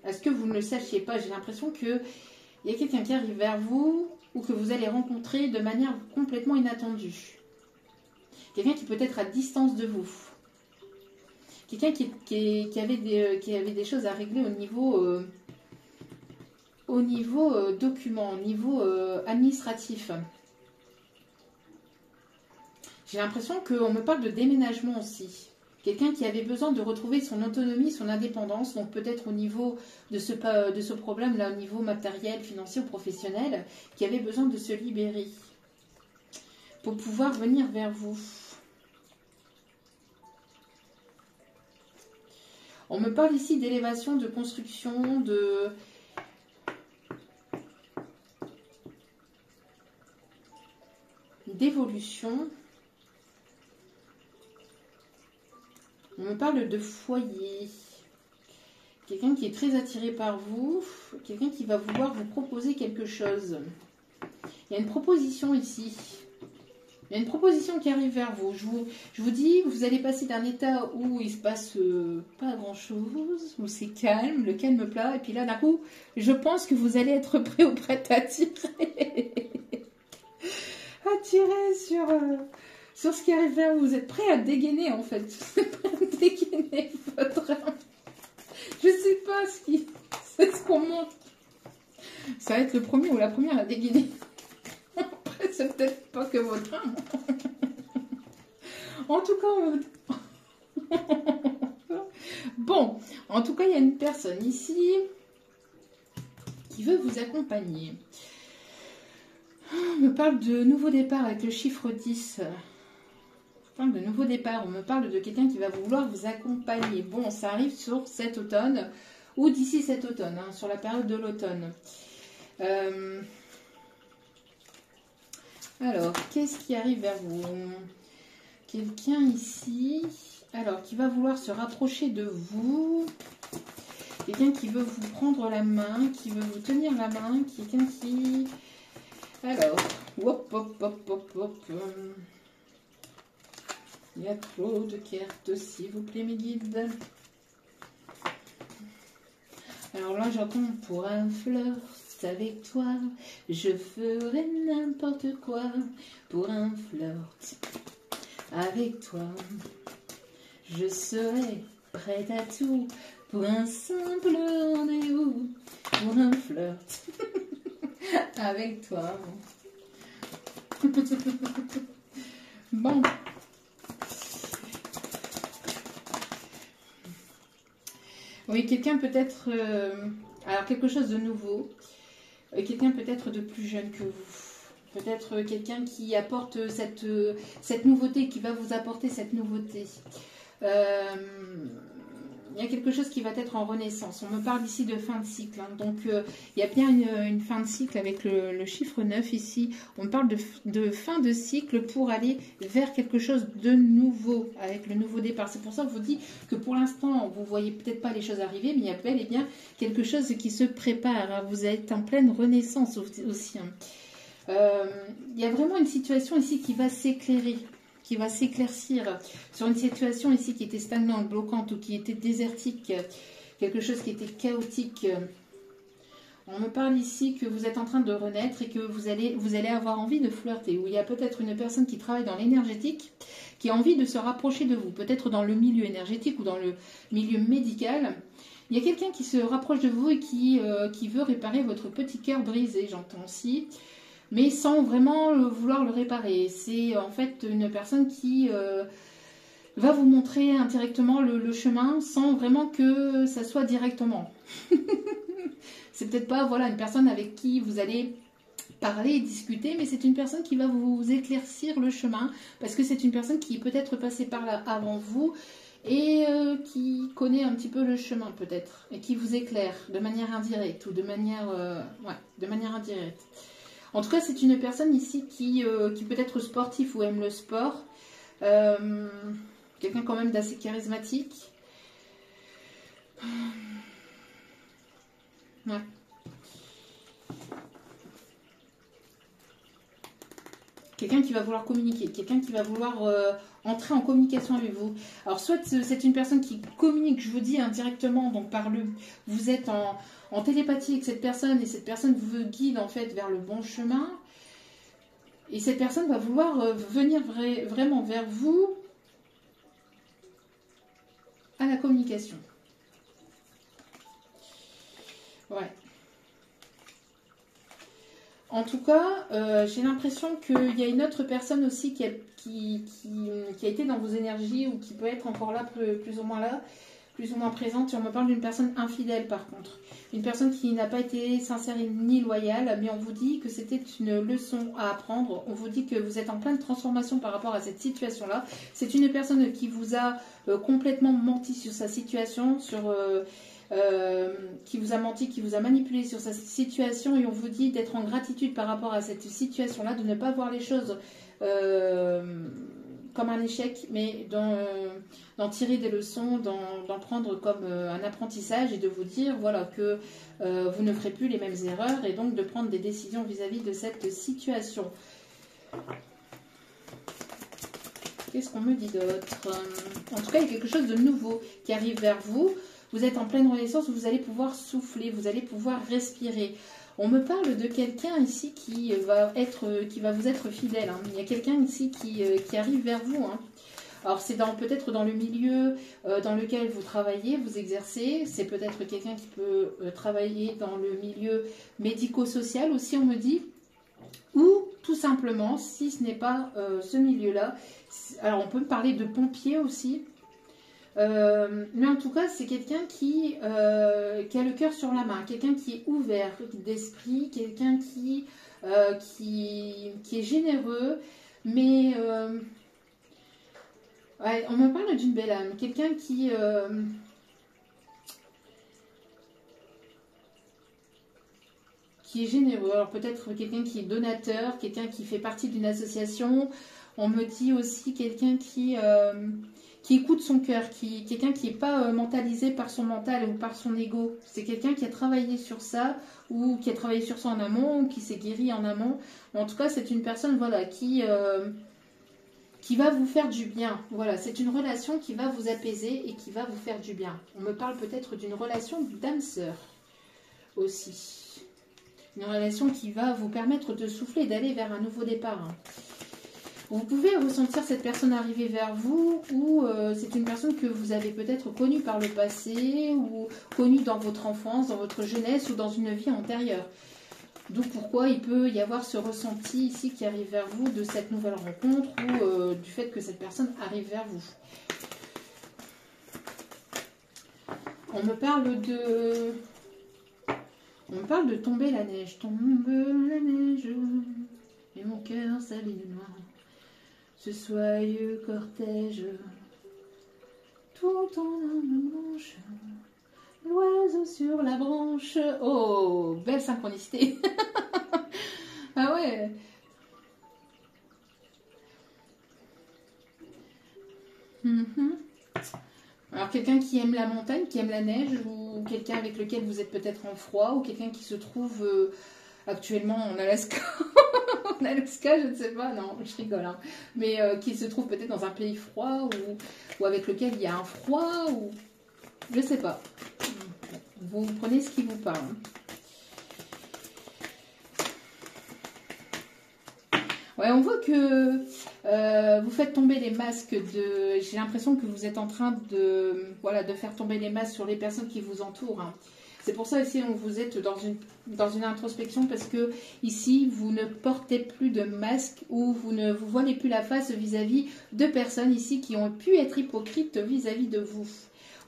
à ce que vous ne le sachiez pas. J'ai l'impression qu'il y a quelqu'un qui arrive vers vous ou que vous allez rencontrer de manière complètement inattendue. Quelqu'un qui peut être à distance de vous. Quelqu'un qui avait des choses à régler au niveau document, au niveau administratif. J'ai l'impression qu'on me parle de déménagement aussi. Quelqu'un qui avait besoin de retrouver son autonomie, son indépendance, donc peut-être au niveau de ce problème-là, au niveau matériel, financier ou professionnel, qui avait besoin de se libérer pour pouvoir venir vers vous. On me parle ici d'élévation, de construction, d'évolution. On me parle de foyer. Quelqu'un qui est très attiré par vous. Quelqu'un qui va vouloir vous proposer quelque chose. Il y a une proposition ici. Il y a une proposition qui arrive vers vous. Je vous dis, vous allez passer d'un état où il se passe pas grand-chose, où c'est calme, le calme plat, et puis là, d'un coup, je pense que vous allez être prêt ou prête à tirer. À tirer sur ce qui arrive vers vous. Vous êtes prêt à dégainer, en fait. Vous êtes prêt à dégainer votre... pas c'est ce qu'on montre. Ça va être le premier ou la première à dégainer. Après, c'est peut-être pas que votre âme. En tout cas, bon, en tout cas, il y a une personne ici qui veut vous accompagner. On me parle de nouveau départ avec le chiffre 10. On parle de nouveau départ. On me parle de quelqu'un qui va vouloir vous accompagner. Bon, ça arrive sur cet automne ou d'ici cet automne, hein, sur la période de l'automne. Alors, qu'est-ce qui arrive vers vous? Quelqu'un ici, alors, qui va vouloir se rapprocher de vous. Quelqu'un qui veut vous prendre la main, qui veut vous tenir la main. Quelqu'un qui... Alors, hop, hop, hop, hop, hop. Il y a trop de cartes, s'il vous plaît, mes guides. Alors là, j'entends pour un flirt avec toi, je ferai n'importe quoi. Pour un flirt avec toi, je serai prête à tout. Pour un simple rendez-vous, pour un flirt avec toi. Bon. Oui, quelqu'un peut-être... alors, quelque chose de nouveau. Quelqu'un peut-être de plus jeune que vous. Peut-être quelqu'un qui apporte cette nouveauté, qui va vous apporter cette nouveauté. Il y a quelque chose qui va être en renaissance. On me parle ici de fin de cycle. Hein. Donc, il y a bien une fin de cycle avec le chiffre 9 ici. On me parle de fin de cycle pour aller vers quelque chose de nouveau, avec le nouveau départ. C'est pour ça que je vous dis que pour l'instant, vous ne voyez peut-être pas les choses arriver, mais il y a bel et bien quelque chose qui se prépare. Hein. Vous êtes en pleine renaissance aussi. Hein. Il y a vraiment une situation ici qui va s'éclairer, qui va s'éclaircir sur une situation ici qui était stagnante, bloquante ou qui était désertique, quelque chose qui était chaotique. On me parle ici que vous êtes en train de renaître et que vous allez avoir envie de flirter, ou il y a peut-être une personne qui travaille dans l'énergétique qui a envie de se rapprocher de vous, peut-être dans le milieu énergétique ou dans le milieu médical. Il y a quelqu'un qui se rapproche de vous et qui veut réparer votre petit cœur brisé, j'entends aussi, mais sans vraiment vouloir le réparer. C'est en fait une personne qui va vous montrer indirectement le chemin sans vraiment que ça soit directement. C'est peut-être pas voilà, une personne avec qui vous allez parler et discuter, mais c'est une personne qui va vous éclaircir le chemin parce que c'est une personne qui est peut-être passée par là avant vous et qui connaît un petit peu le chemin peut-être et qui vous éclaire de manière indirecte ou de manière indirecte. En tout cas, c'est une personne ici qui peut être sportif ou aime le sport. Quelqu'un quand même d'assez charismatique. Ouais. Quelqu'un qui va vouloir communiquer, quelqu'un qui va vouloir entrer en communication avec vous. Alors, soit c'est une personne qui communique, je vous dis, indirectement, donc vous êtes en télépathie avec cette personne et cette personne vous guide en fait vers le bon chemin. Et cette personne va vouloir venir vraiment vers vous à la communication. Ouais. En tout cas, j'ai l'impression qu'il y a une autre personne aussi qui a été dans vos énergies ou qui peut être encore là, plus ou moins là, plus ou moins présente. Et on me parle d'une personne infidèle par contre. Une personne qui n'a pas été sincère ni loyale, mais on vous dit que c'était une leçon à apprendre. On vous dit que vous êtes en pleine transformation par rapport à cette situation-là. C'est une personne qui vous a complètement menti sur sa situation, qui vous a menti, qui vous a manipulé sur sa situation, et on vous dit d'être en gratitude par rapport à cette situation-là, de ne pas voir les choses comme un échec, mais d'en tirer des leçons, d'en prendre comme un apprentissage et de vous dire voilà, que vous ne ferez plus les mêmes erreurs et donc de prendre des décisions vis-à-vis de cette situation. Qu'est-ce qu'on me dit d'autre? En tout cas, il y a quelque chose de nouveau qui arrive vers vous. Vous êtes en pleine renaissance où vous allez pouvoir souffler, vous allez pouvoir respirer. On me parle de quelqu'un ici qui va vous être fidèle. Hein. Il y a quelqu'un ici qui arrive vers vous. Hein. Alors c'est peut-être dans le milieu dans lequel vous travaillez, vous exercez. C'est peut-être quelqu'un qui peut travailler dans le milieu médico-social aussi, on me dit. Ou tout simplement, si ce n'est pas ce milieu-là, alors on peut me parler de pompier aussi. Mais en tout cas, c'est quelqu'un qui a le cœur sur la main, quelqu'un qui est ouvert d'esprit, quelqu'un qui est généreux, mais ouais, on me parle d'une belle âme, quelqu'un qui est généreux. Alors peut-être quelqu'un qui est donateur, quelqu'un qui fait partie d'une association. On me dit aussi quelqu'un qui écoute son cœur, quelqu'un qui n'est pas mentalisé par son mental ou par son ego. C'est quelqu'un qui a travaillé sur ça, ou qui a travaillé sur ça en amont, ou qui s'est guéri en amont. En tout cas, c'est une personne voilà, qui va vous faire du bien. Voilà, c'est une relation qui va vous apaiser et qui va vous faire du bien. On me parle peut-être d'une relation d'âme-sœur aussi. Une relation qui va vous permettre de souffler et d'aller vers un nouveau départ. Vous pouvez ressentir cette personne arriver vers vous, ou c'est une personne que vous avez peut-être connue par le passé, ou connue dans votre enfance, dans votre jeunesse, ou dans une vie antérieure. D'où pourquoi il peut y avoir ce ressenti ici qui arrive vers vous de cette nouvelle rencontre, ou du fait que cette personne arrive vers vous. On me parle de tomber la neige. Tombe la neige, et mon cœur s'habille de noir. Ce soyeux cortège, tout en arme blanche, l'oiseau sur la branche. Oh, belle synchronicité. Ah ouais. Alors quelqu'un qui aime la montagne, qui aime la neige, ou quelqu'un avec lequel vous êtes peut-être en froid, ou quelqu'un qui se trouve actuellement en Alaska. En Alaska, je ne sais pas, non, je rigole, hein. Mais qui se trouve peut-être dans un pays froid, ou avec lequel il y a un froid, ou je ne sais pas. Vous prenez ce qui vous parle. Ouais, on voit que vous faites tomber les masques de... J'ai l'impression que vous êtes en train de faire tomber les masques sur les personnes qui vous entourent, hein. C'est pour ça ici on vous êtes dans une introspection, parce que ici vous ne portez plus de masque, ou vous ne vous voilez plus la face vis-à-vis de personnes ici qui ont pu être hypocrites vis-à-vis de vous.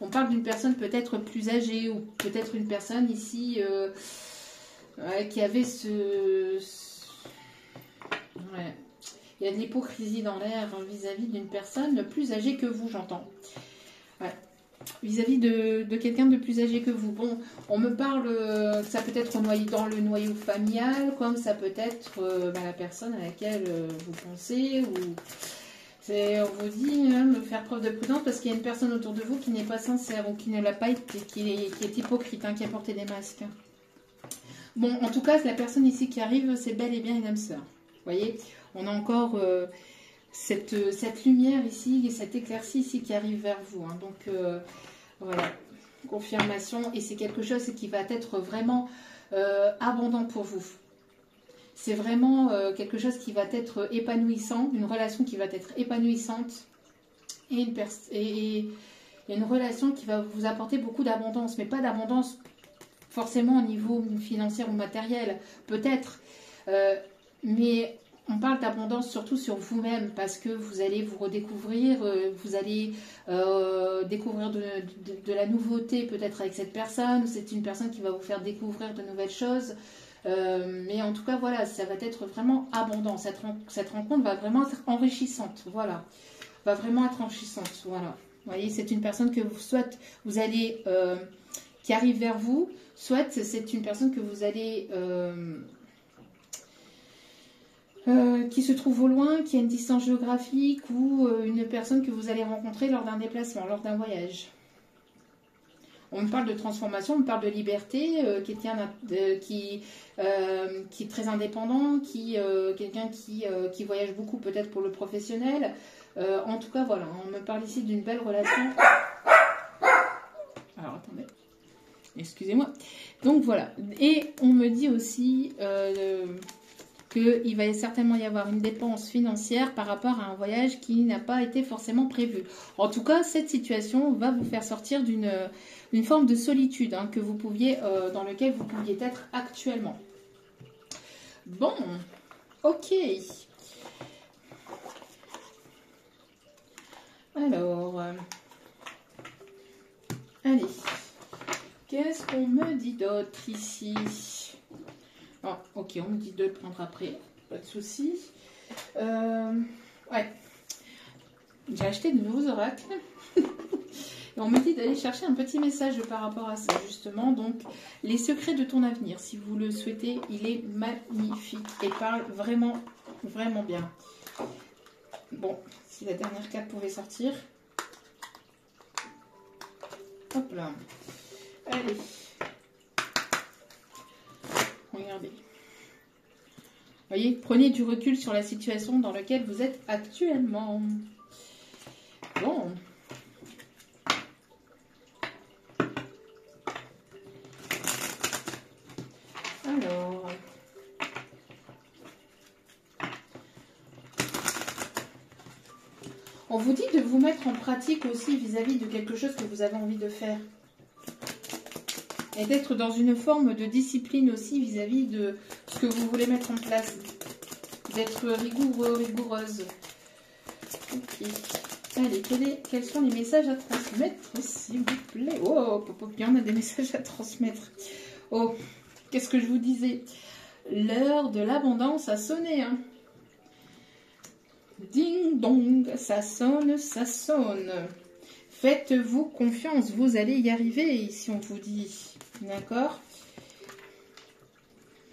On parle d'une personne peut-être plus âgée, ou peut-être une personne ici qui avait ouais. Il y a de l'hypocrisie dans l'air vis-à-vis d'une personne plus âgée que vous, j'entends. Ouais. Vis-à-vis de quelqu'un de plus âgé que vous. Bon, on me parle, ça peut être dans le noyau familial, comme ça peut être la personne à laquelle vous pensez, ou on vous dit de faire preuve de prudence, parce qu'il y a une personne autour de vous qui n'est pas sincère, ou qui ne l'a pas été, qui est hypocrite, hein, qui a porté des masques. Bon, en tout cas, la personne ici qui arrive, c'est bel et bien une âme sœur. Vous voyez, on a encore cette lumière ici, et cette éclaircie ici qui arrive vers vous, hein. Donc, voilà, confirmation. Et c'est quelque chose qui va être vraiment abondant pour vous. C'est vraiment quelque chose qui va être épanouissant, une relation qui va être épanouissante, et une relation qui va vous apporter beaucoup d'abondance, mais pas d'abondance forcément au niveau financier ou matériel, peut-être, mais on parle d'abondance surtout sur vous-même, parce que vous allez vous redécouvrir, vous allez découvrir de la nouveauté peut-être avec cette personne. C'est une personne qui va vous faire découvrir de nouvelles choses. Mais en tout cas, voilà, ça va être vraiment abondant. Cette rencontre va vraiment être enrichissante. Voilà, va vraiment être enrichissante. Voilà. Vous voyez, c'est une personne que vous allez qui arrive vers vous, soit c'est une personne que vous allez qui se trouve au loin, qui a une distance géographique, ou une personne que vous allez rencontrer lors d'un déplacement, lors d'un voyage. On me parle de transformation, on me parle de liberté, quelqu'un qui est très indépendant, quelqu'un qui voyage beaucoup peut-être pour le professionnel. En tout cas, voilà, on me parle ici d'une belle relation. Alors, attendez. Excusez-moi. Donc, voilà. Et on me dit aussi... qu'il va certainement y avoir une dépense financière par rapport à un voyage qui n'a pas été forcément prévu. En tout cas, cette situation va vous faire sortir d'une forme de solitude hein, que vous pouviez, dans lequel vous pouviez être actuellement. Bon, ok. Alors, allez, qu'est-ce qu'on me dit d'autre ici? Ah, ok, on me dit de le prendre après, pas de souci. Ouais, j'ai acheté de nouveaux oracles. Et on me dit d'aller chercher un petit message par rapport à ça, justement. Donc, les secrets de ton avenir, si vous le souhaitez, il est magnifique et parle vraiment, vraiment bien. Bon, si la dernière carte pouvait sortir. Hop là. Allez. Regardez. Vous voyez, prenez du recul sur la situation dans laquelle vous êtes actuellement. Bon. Alors. On vous dit de vous mettre en pratique aussi vis-à-vis de quelque chose que vous avez envie de faire. Et d'être dans une forme de discipline aussi vis-à-vis de ce que vous voulez mettre en place. D'être rigoureux, rigoureuse. Ok. Allez, quels sont les messages à transmettre, s'il vous plaît? Oh, il y en a des messages à transmettre. Oh, qu'est-ce que je vous disais? L'heure de l'abondance a sonné, hein. Ding dong, ça sonne, ça sonne. Faites-vous confiance, vous allez y arriver, si on vous dit. D'accord?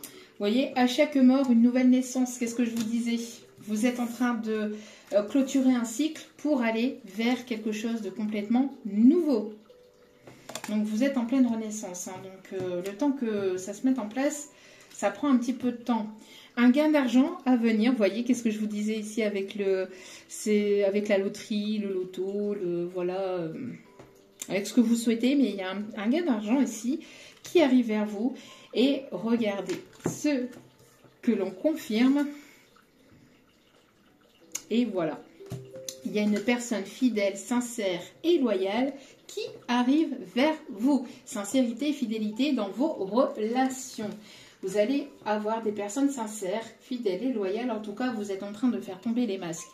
Vous voyez, à chaque mort, une nouvelle naissance. Qu'est-ce que je vous disais? Vous êtes en train de clôturer un cycle pour aller vers quelque chose de complètement nouveau. Donc, vous êtes en pleine renaissance. Hein. Donc, le temps que ça se mette en place, ça prend un petit peu de temps. Un gain d'argent à venir. Vous voyez, qu'est-ce que je vous disais ici avec avec la loterie, le loto, voilà, avec ce que vous souhaitez. Mais il y a un gain d'argent ici qui arrive vers vous. Et regardez ce que l'on confirme. Et voilà. Il y a une personne fidèle, sincère et loyale qui arrive vers vous. Sincérité et fidélité dans vos relations. Vous allez avoir des personnes sincères, fidèles et loyales. En tout cas, vous êtes en train de faire tomber les masques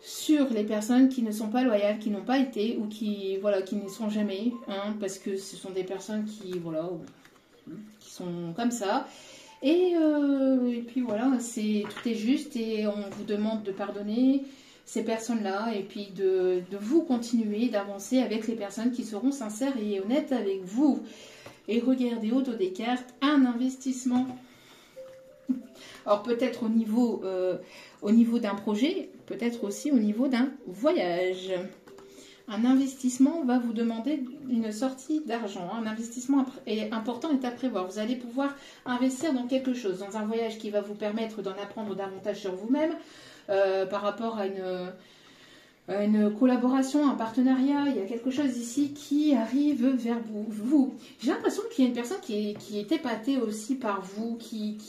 sur les personnes qui ne sont pas loyales, qui n'ont pas été ou qui, voilà, qui ne sont jamais. Hein, parce que ce sont des personnes qui, voilà, qui sont comme ça. Et puis voilà, tout est juste et on vous demande de pardonner ces personnes-là et puis de vous continuer d'avancer avec les personnes qui seront sincères et honnêtes avec vous. Et regardez au dos des cartes, un investissement. Alors peut-être au niveau d'un projet, peut-être aussi au niveau d'un voyage. Un investissement va vous demander une sortie d'argent. Un investissement important est à prévoir. Vous allez pouvoir investir dans quelque chose, dans un voyage qui va vous permettre d'en apprendre davantage sur vous-même par rapport à une collaboration, un partenariat. Il y a quelque chose ici qui arrive vers vous. J'ai l'impression qu'il y a une personne qui est épatée aussi par vous, qui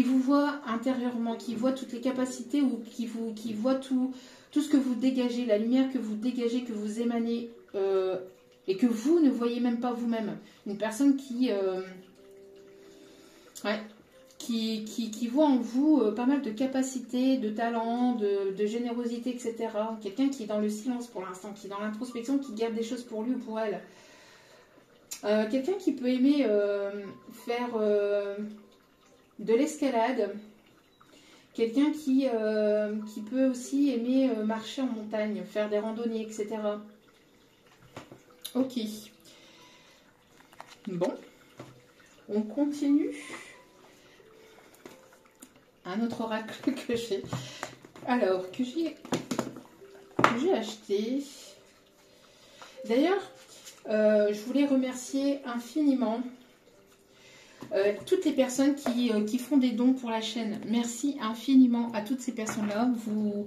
vous voit intérieurement, qui voit toutes les capacités ou qui voit tout ce que vous dégagez, la lumière que vous dégagez, que vous émanez et que vous ne voyez même pas vous-même. Une personne qui voit en vous pas mal de capacités, de talents, de générosité, etc. Quelqu'un qui est dans le silence pour l'instant, qui est dans l'introspection, qui garde des choses pour lui ou pour elle. Quelqu'un qui peut aimer faire de l'escalade. Quelqu'un qui peut aussi aimer marcher en montagne, faire des randonnées, etc. Ok. Bon. On continue. Un autre oracle que j'ai. Alors, que j'ai acheté. D'ailleurs, je voulais remercier infiniment toutes les personnes qui font des dons pour la chaîne. Merci infiniment à toutes ces personnes-là. Vous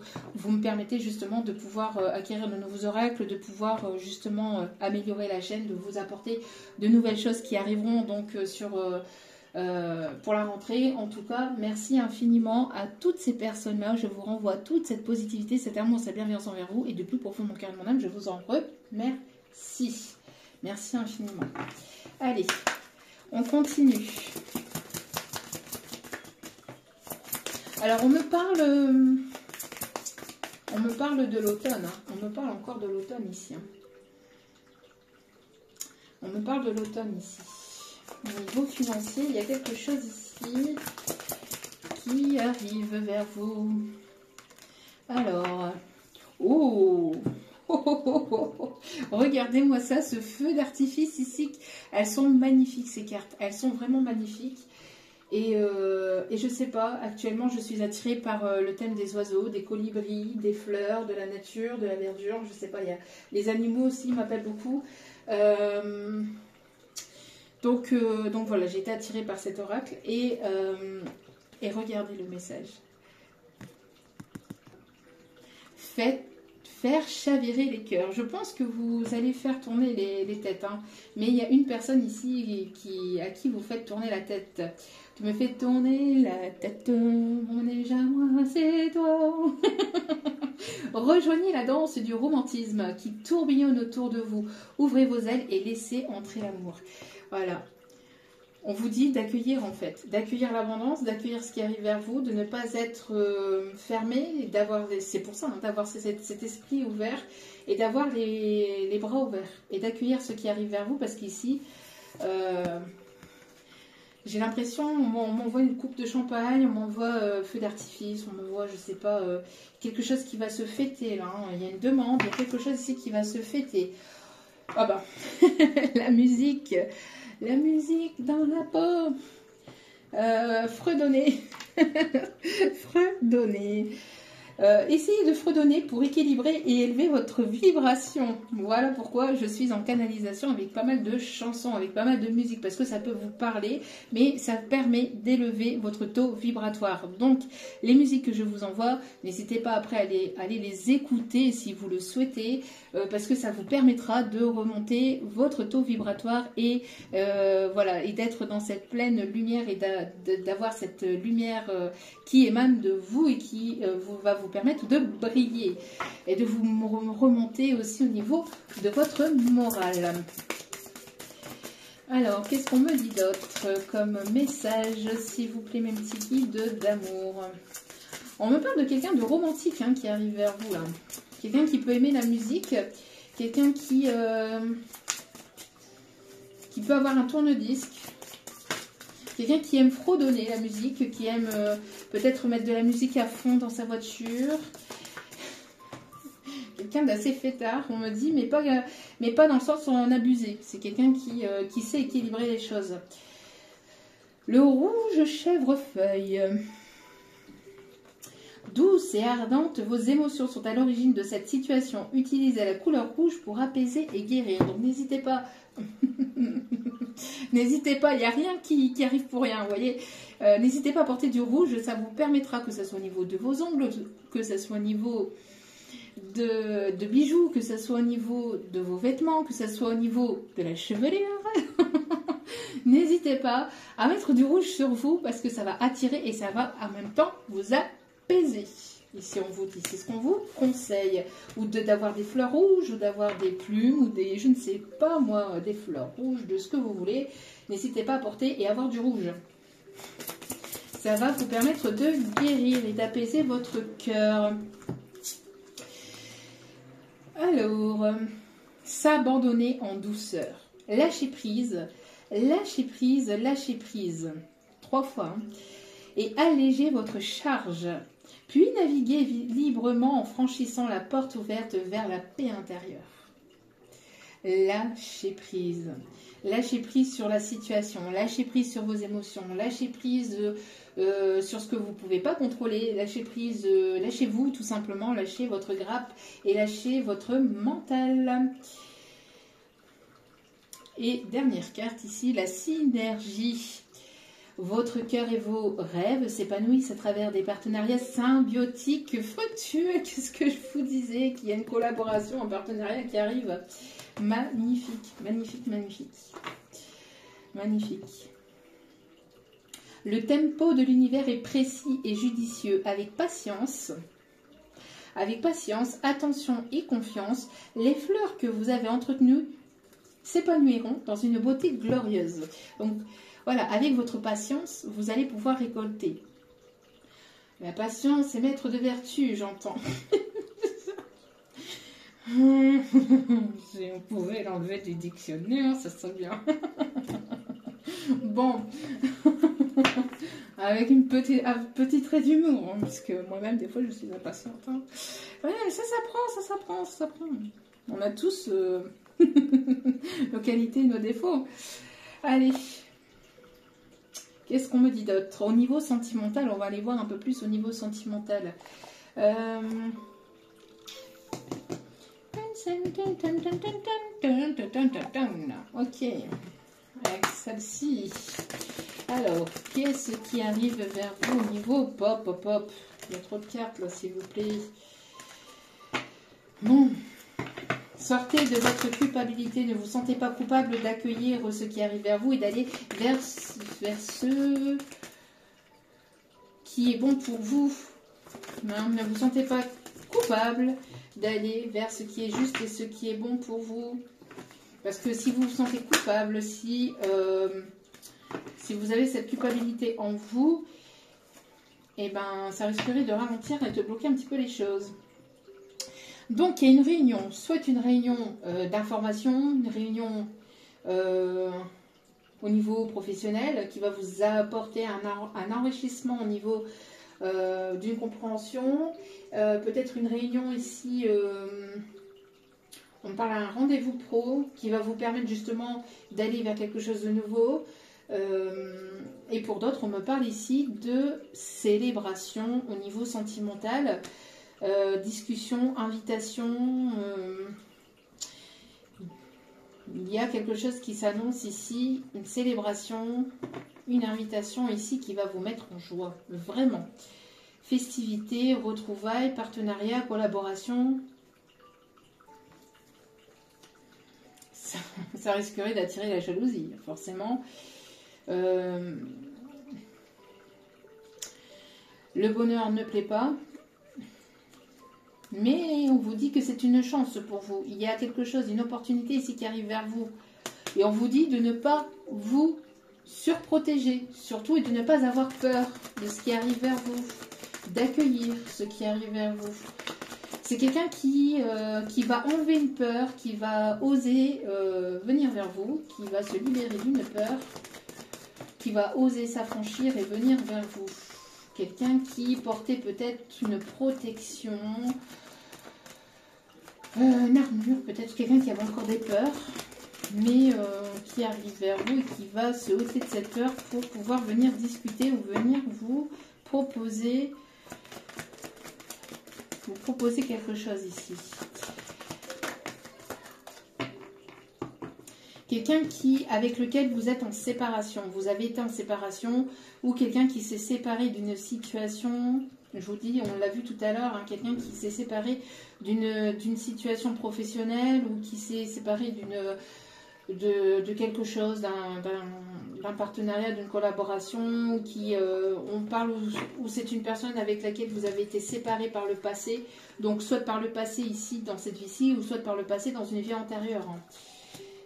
me permettez justement de pouvoir acquérir de nouveaux oracles, de pouvoir justement améliorer la chaîne, de vous apporter de nouvelles choses qui arriveront donc pour la rentrée. En tout cas, merci infiniment à toutes ces personnes-là. Je vous renvoie toute cette positivité, cet amour, cette bienveillance envers vous. Et du plus profond de mon cœur et de mon âme, je vous en remercie. Merci infiniment. Allez, on continue. Alors, on me parle de l'automne. Hein. On me parle encore de l'automne ici. Hein. On me parle de l'automne ici. Au niveau financier, il y a quelque chose ici qui arrive vers vous. Alors, oh, regardez-moi ça, ce feu d'artifice ici. Elles sont magnifiques ces cartes. Elles sont vraiment magnifiques. Et je sais pas, actuellement je suis attirée par le thème des oiseaux, des colibris, des fleurs, de la nature, de la verdure. Je sais pas, les animaux aussi m'appellent beaucoup. Donc voilà, j'ai été attirée par cet oracle et regardez le message. Faire chavirer les cœurs. Je pense que vous allez faire tourner les têtes, hein. Mais il y a une personne ici à qui vous faites tourner la tête. Tu me fais tourner la tête, mon déjà moi, c'est toi. Rejoignez la danse du romantisme qui tourbillonne autour de vous. Ouvrez vos ailes et laissez entrer l'amour. Voilà. On vous dit d'accueillir en fait, d'accueillir l'abondance, d'accueillir ce qui arrive vers vous, de ne pas être fermé, c'est pour ça, hein, d'avoir cet esprit ouvert et d'avoir les bras ouverts et d'accueillir ce qui arrive vers vous parce qu'ici, j'ai l'impression, on m'envoie une coupe de champagne, on m'envoie feu d'artifice, on m'envoie, je sais pas, quelque chose qui va se fêter là, hein. Il y a une demande, il y a quelque chose ici qui va se fêter. Ah bah, la musique dans la peau. Fredonner. Fredonner. Essayez de fredonner pour équilibrer et élever votre vibration. Voilà pourquoi je suis en canalisation avec pas mal de chansons, avec pas mal de musique, parce que ça peut vous parler, mais ça permet d'élever votre taux vibratoire. Donc, les musiques que je vous envoie, n'hésitez pas après à aller les écouter si vous le souhaitez, parce que ça vous permettra de remonter votre taux vibratoire et voilà, et d'être dans cette pleine lumière et d'avoir cette lumière qui émane de vous et qui va vous permettre de briller et de vous remonter aussi au niveau de votre morale. Alors, qu'est-ce qu'on me dit d'autre comme message, s'il vous plaît, mes petits guides d'amour? On me parle de quelqu'un de romantique hein, qui arrive vers vous là. Quelqu'un qui peut aimer la musique, quelqu'un qui peut avoir un tourne-disque. Quelqu'un qui aime fredonner la musique, qui aime peut-être mettre de la musique à fond dans sa voiture. Quelqu'un d'assez fêtard, on me dit, mais pas dans le sens où en abuser. C'est quelqu'un qui sait équilibrer les choses. Le rouge chèvrefeuille. Douce et ardente, vos émotions sont à l'origine de cette situation. Utilisez la couleur rouge pour apaiser et guérir. Donc n'hésitez pas... N'hésitez pas, il n'y a rien qui arrive pour rien, vous voyez. N'hésitez pas à porter du rouge, ça vous permettra que ce soit au niveau de vos ongles, que ce soit au niveau de bijoux, que ce soit au niveau de vos vêtements, que ce soit au niveau de la chevelure. N'hésitez pas à mettre du rouge sur vous parce que ça va attirer et ça va en même temps vous apaiser. Ici on vous dit, c'est ce qu'on vous conseille, ou d'avoir des fleurs rouges, ou d'avoir des plumes, ou des, je ne sais pas moi, des fleurs rouges, de ce que vous voulez. N'hésitez pas à porter et avoir du rouge. Ça va vous permettre de guérir et d'apaiser votre cœur. Alors, s'abandonner en douceur. Lâcher prise, lâcher prise, lâcher prise. 3 fois. Hein. Et alléger votre charge. Puis naviguez librement en franchissant la porte ouverte vers la paix intérieure. Lâchez prise. Lâchez prise sur la situation, lâchez prise sur vos émotions, lâchez prise sur ce que vous ne pouvez pas contrôler, lâchez prise, lâchez-vous tout simplement, lâchez votre grappe et lâchez votre mental. Et dernière carte ici, la synergie. Votre cœur et vos rêves s'épanouissent à travers des partenariats symbiotiques fructueux. Qu'est-ce que je vous disais? Qu'il y a une collaboration, un partenariat qui arrive. Magnifique, magnifique, magnifique. Magnifique. Le tempo de l'univers est précis et judicieux. Avec patience, attention et confiance, les fleurs que vous avez entretenues s'épanouiront dans une beauté glorieuse. Donc voilà, avec votre patience, vous allez pouvoir récolter. La patience est maître de vertu, j'entends. Si on pouvait l'enlever du dictionnaire, ça serait bien. Bon, avec un petit trait d'humour, hein, parce que moi-même, des fois, je suis impatiente. Hein. Ouais, ça s'apprend. On a tous nos qualités, nos défauts. Allez, qu'est-ce qu'on me dit d'autre? Au niveau sentimental, on va aller voir un peu plus au niveau sentimental. Ok, avec celle-ci. Alors, qu'est-ce qui arrive vers vous au niveau pop? Il y a trop de cartes là, s'il vous plaît. Bon, sortez de votre culpabilité, ne vous sentez pas coupable d'accueillir ce qui arrive vers vous et d'aller vers ce qui est bon pour vous. Non, ne vous sentez pas coupable d'aller vers ce qui est juste et ce qui est bon pour vous. Parce que si vous vous sentez coupable, si vous avez cette culpabilité en vous, eh ben, ça risquerait de ralentir et de bloquer un petit peu les choses. Donc, il y a une réunion, soit une réunion d'information, une réunion au niveau professionnel qui va vous apporter un enrichissement au niveau d'une compréhension. Peut-être une réunion ici, on parle à un rendez-vous pro qui va vous permettre justement d'aller vers quelque chose de nouveau. Et pour d'autres, on me parle ici de célébration au niveau sentimental, discussion, invitation. Il y a quelque chose qui s'annonce ici, une célébration, une invitation ici qui va vous mettre en joie, vraiment. Festivités, retrouvailles, partenariat, collaboration. Ça risquerait d'attirer la jalousie, forcément. Le bonheur ne plaît pas. Mais on vous dit que c'est une chance pour vous. Il y a quelque chose, une opportunité ici qui arrive vers vous. Et on vous dit de ne pas vous surprotéger, surtout, et de ne pas avoir peur de ce qui arrive vers vous, d'accueillir ce qui arrive vers vous. C'est quelqu'un qui va enlever une peur, qui va oser venir vers vous, qui va se libérer d'une peur, qui va oser s'affranchir et venir vers vous. Quelqu'un qui portait peut-être une protection, une armure, peut-être quelqu'un qui avait encore des peurs, mais qui arrive vers vous et qui va se ôter de cette peur pour pouvoir venir discuter ou venir vous proposer quelque chose ici. Quelqu'un avec lequel vous êtes en séparation. Vous avez été en séparation ou quelqu'un qui s'est séparé d'une situation. Je vous dis, on l'a vu tout à l'heure, hein, quelqu'un qui s'est séparé d'une situation professionnelle ou qui s'est séparé de quelque chose, d'un partenariat, d'une collaboration, on parle où c'est une personne avec laquelle vous avez été séparé par le passé. Donc soit par le passé ici, dans cette vie-ci, ou soit par le passé dans une vie antérieure. Hein.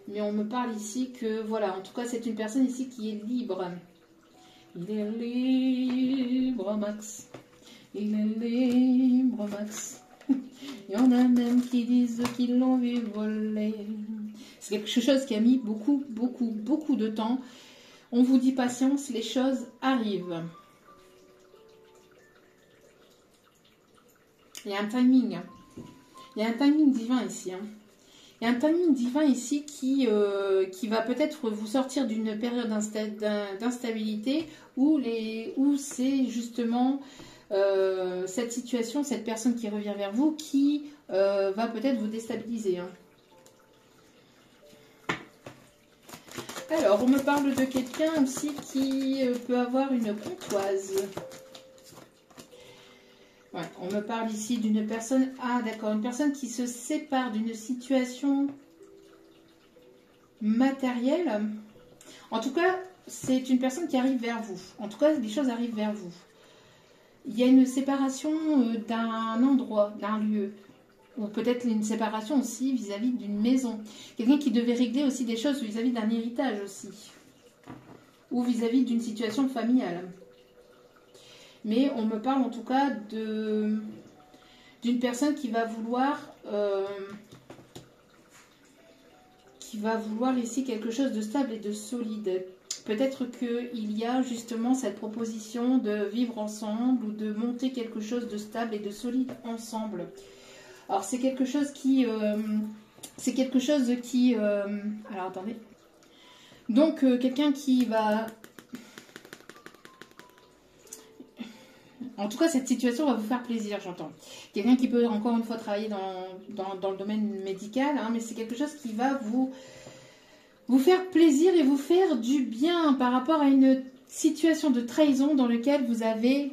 Mais on me parle ici que, voilà, en tout cas, c'est une personne ici qui est libre. Il est libre, Max. Il est libre, Max. Il y en a même qui disent qu'ils l'ont vu voler. C'est quelque chose qui a mis beaucoup de temps. On vous dit patience, les choses arrivent. Il y a un timing. Il y a un timing divin ici, hein. Il y a un timing divin ici qui va peut-être vous sortir d'une période d'instabilité où c'est justement cette situation, cette personne qui revient vers vous qui va peut-être vous déstabiliser. Hein. Alors, on me parle de quelqu'un aussi qui peut avoir une comptoise. Ouais, on me parle ici d'une personne, d'accord, une personne qui se sépare d'une situation matérielle. En tout cas, c'est une personne qui arrive vers vous. En tout cas, les choses arrivent vers vous. Il y a une séparation d'un endroit, d'un lieu. Ou peut-être une séparation aussi vis-à-vis d'une maison. Quelqu'un qui devait régler aussi des choses vis-à-vis d'un héritage aussi. Ou vis-à-vis d'une situation familiale. Mais on me parle en tout cas d'une personne qui va vouloir ici quelque chose de stable et de solide. Peut-être qu'il y a justement cette proposition de vivre ensemble ou de monter quelque chose de stable et de solide ensemble. Alors c'est quelque chose qui... alors attendez. Donc quelqu'un qui va... En tout cas, cette situation va vous faire plaisir, j'entends. Quelqu'un qui peut encore une fois travailler dans le domaine médical, hein, mais c'est quelque chose qui va vous faire plaisir et vous faire du bien par rapport à une situation de trahison dans laquelle vous avez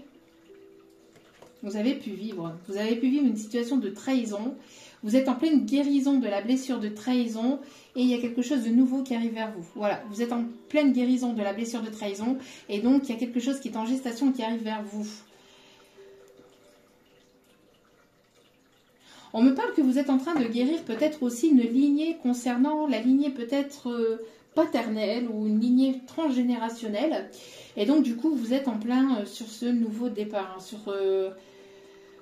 pu vivre. Vous avez pu vivre une situation de trahison. Vous êtes en pleine guérison de la blessure de trahison et il y a quelque chose de nouveau qui arrive vers vous. Voilà, vous êtes en pleine guérison de la blessure de trahison et donc il y a quelque chose qui est en gestation qui arrive vers vous. On me parle que vous êtes en train de guérir peut-être aussi une lignée concernant la lignée peut-être paternelle ou une lignée transgénérationnelle. Et donc du coup, vous êtes en plein sur ce nouveau départ.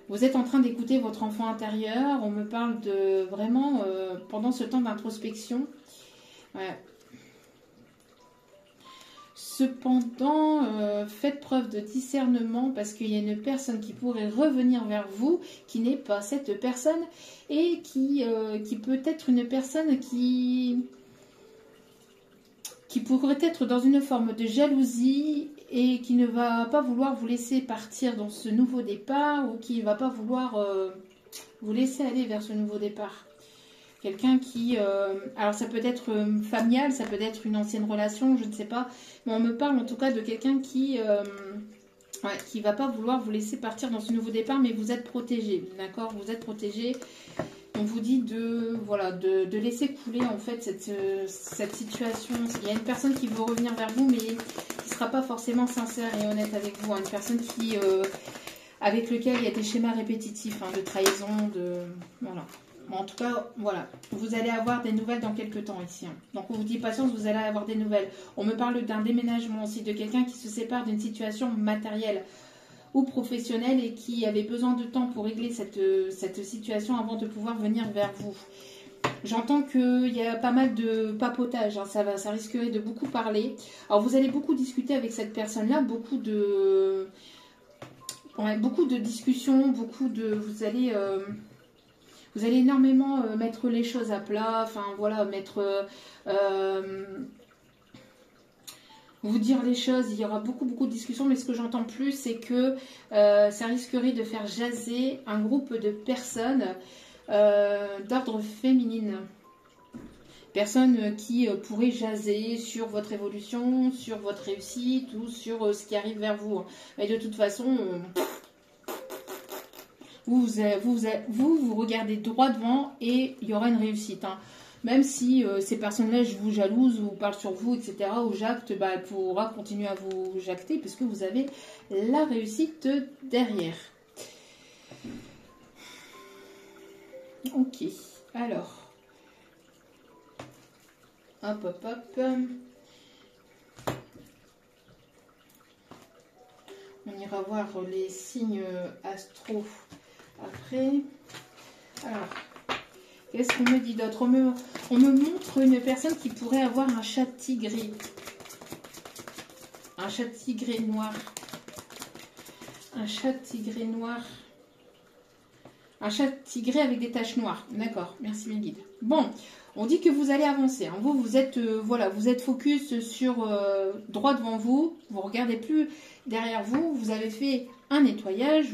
Vous êtes en train d'écouter votre enfant intérieur. On me parle de vraiment pendant ce temps d'introspection. Ouais. Cependant, faites preuve de discernement parce qu'il y a une personne qui pourrait revenir vers vous, qui n'est pas cette personne, et qui peut être une personne qui pourrait être dans une forme de jalousie et qui ne va pas vouloir vous laisser partir dans ce nouveau départ ou qui ne va pas vouloir vous laisser aller vers ce nouveau départ. Quelqu'un qui... alors ça peut être familial, ça peut être une ancienne relation, je ne sais pas. Mais on me parle en tout cas de quelqu'un qui ne va pas vouloir vous laisser partir dans ce nouveau départ, mais vous êtes protégé, d'accord? Vous êtes protégé. On vous dit de laisser couler en fait cette situation. Il y a une personne qui veut revenir vers vous, mais qui ne sera pas forcément sincère et honnête avec vous. Une personne qui, avec lequel il y a des schémas répétitifs de trahison, voilà. En tout cas, voilà, vous allez avoir des nouvelles dans quelques temps ici. Donc, on vous dit patience, vous allez avoir des nouvelles. On me parle d'un déménagement aussi, de quelqu'un qui se sépare d'une situation matérielle ou professionnelle et qui avait besoin de temps pour régler cette situation avant de pouvoir venir vers vous. J'entends qu'il y a pas mal de papotage, ça risquerait de beaucoup parler. Alors, vous allez beaucoup discuter avec cette personne-là, beaucoup de discussions, vous allez énormément mettre les choses à plat, enfin voilà, vous dire les choses, il y aura beaucoup de discussions, mais ce que j'entends plus, c'est que ça risquerait de faire jaser un groupe de personnes d'ordre féminine. Personnes qui pourraient jaser sur votre évolution, sur votre réussite ou sur ce qui arrive vers vous. Mais de toute façon... Vous regardez droit devant et il y aura une réussite. Même si ces personnes-là vous jalousent ou parlent sur vous, etc., ou jactent, elle pourra continuer à vous jacter puisque vous avez la réussite derrière. Ok, alors. Hop. On ira voir les signes astro. Après, alors, qu'est-ce qu'on me dit d'autre? On me montre une personne qui pourrait avoir un chat tigré. Un chat tigré noir. Un chat tigré noir. Un chat tigré avec des taches noires. D'accord, merci mes guides. Bon, on dit que vous allez avancer. Vous êtes vous êtes focus sur droit devant vous. Vous ne regardez plus derrière vous. Vous avez fait un nettoyage.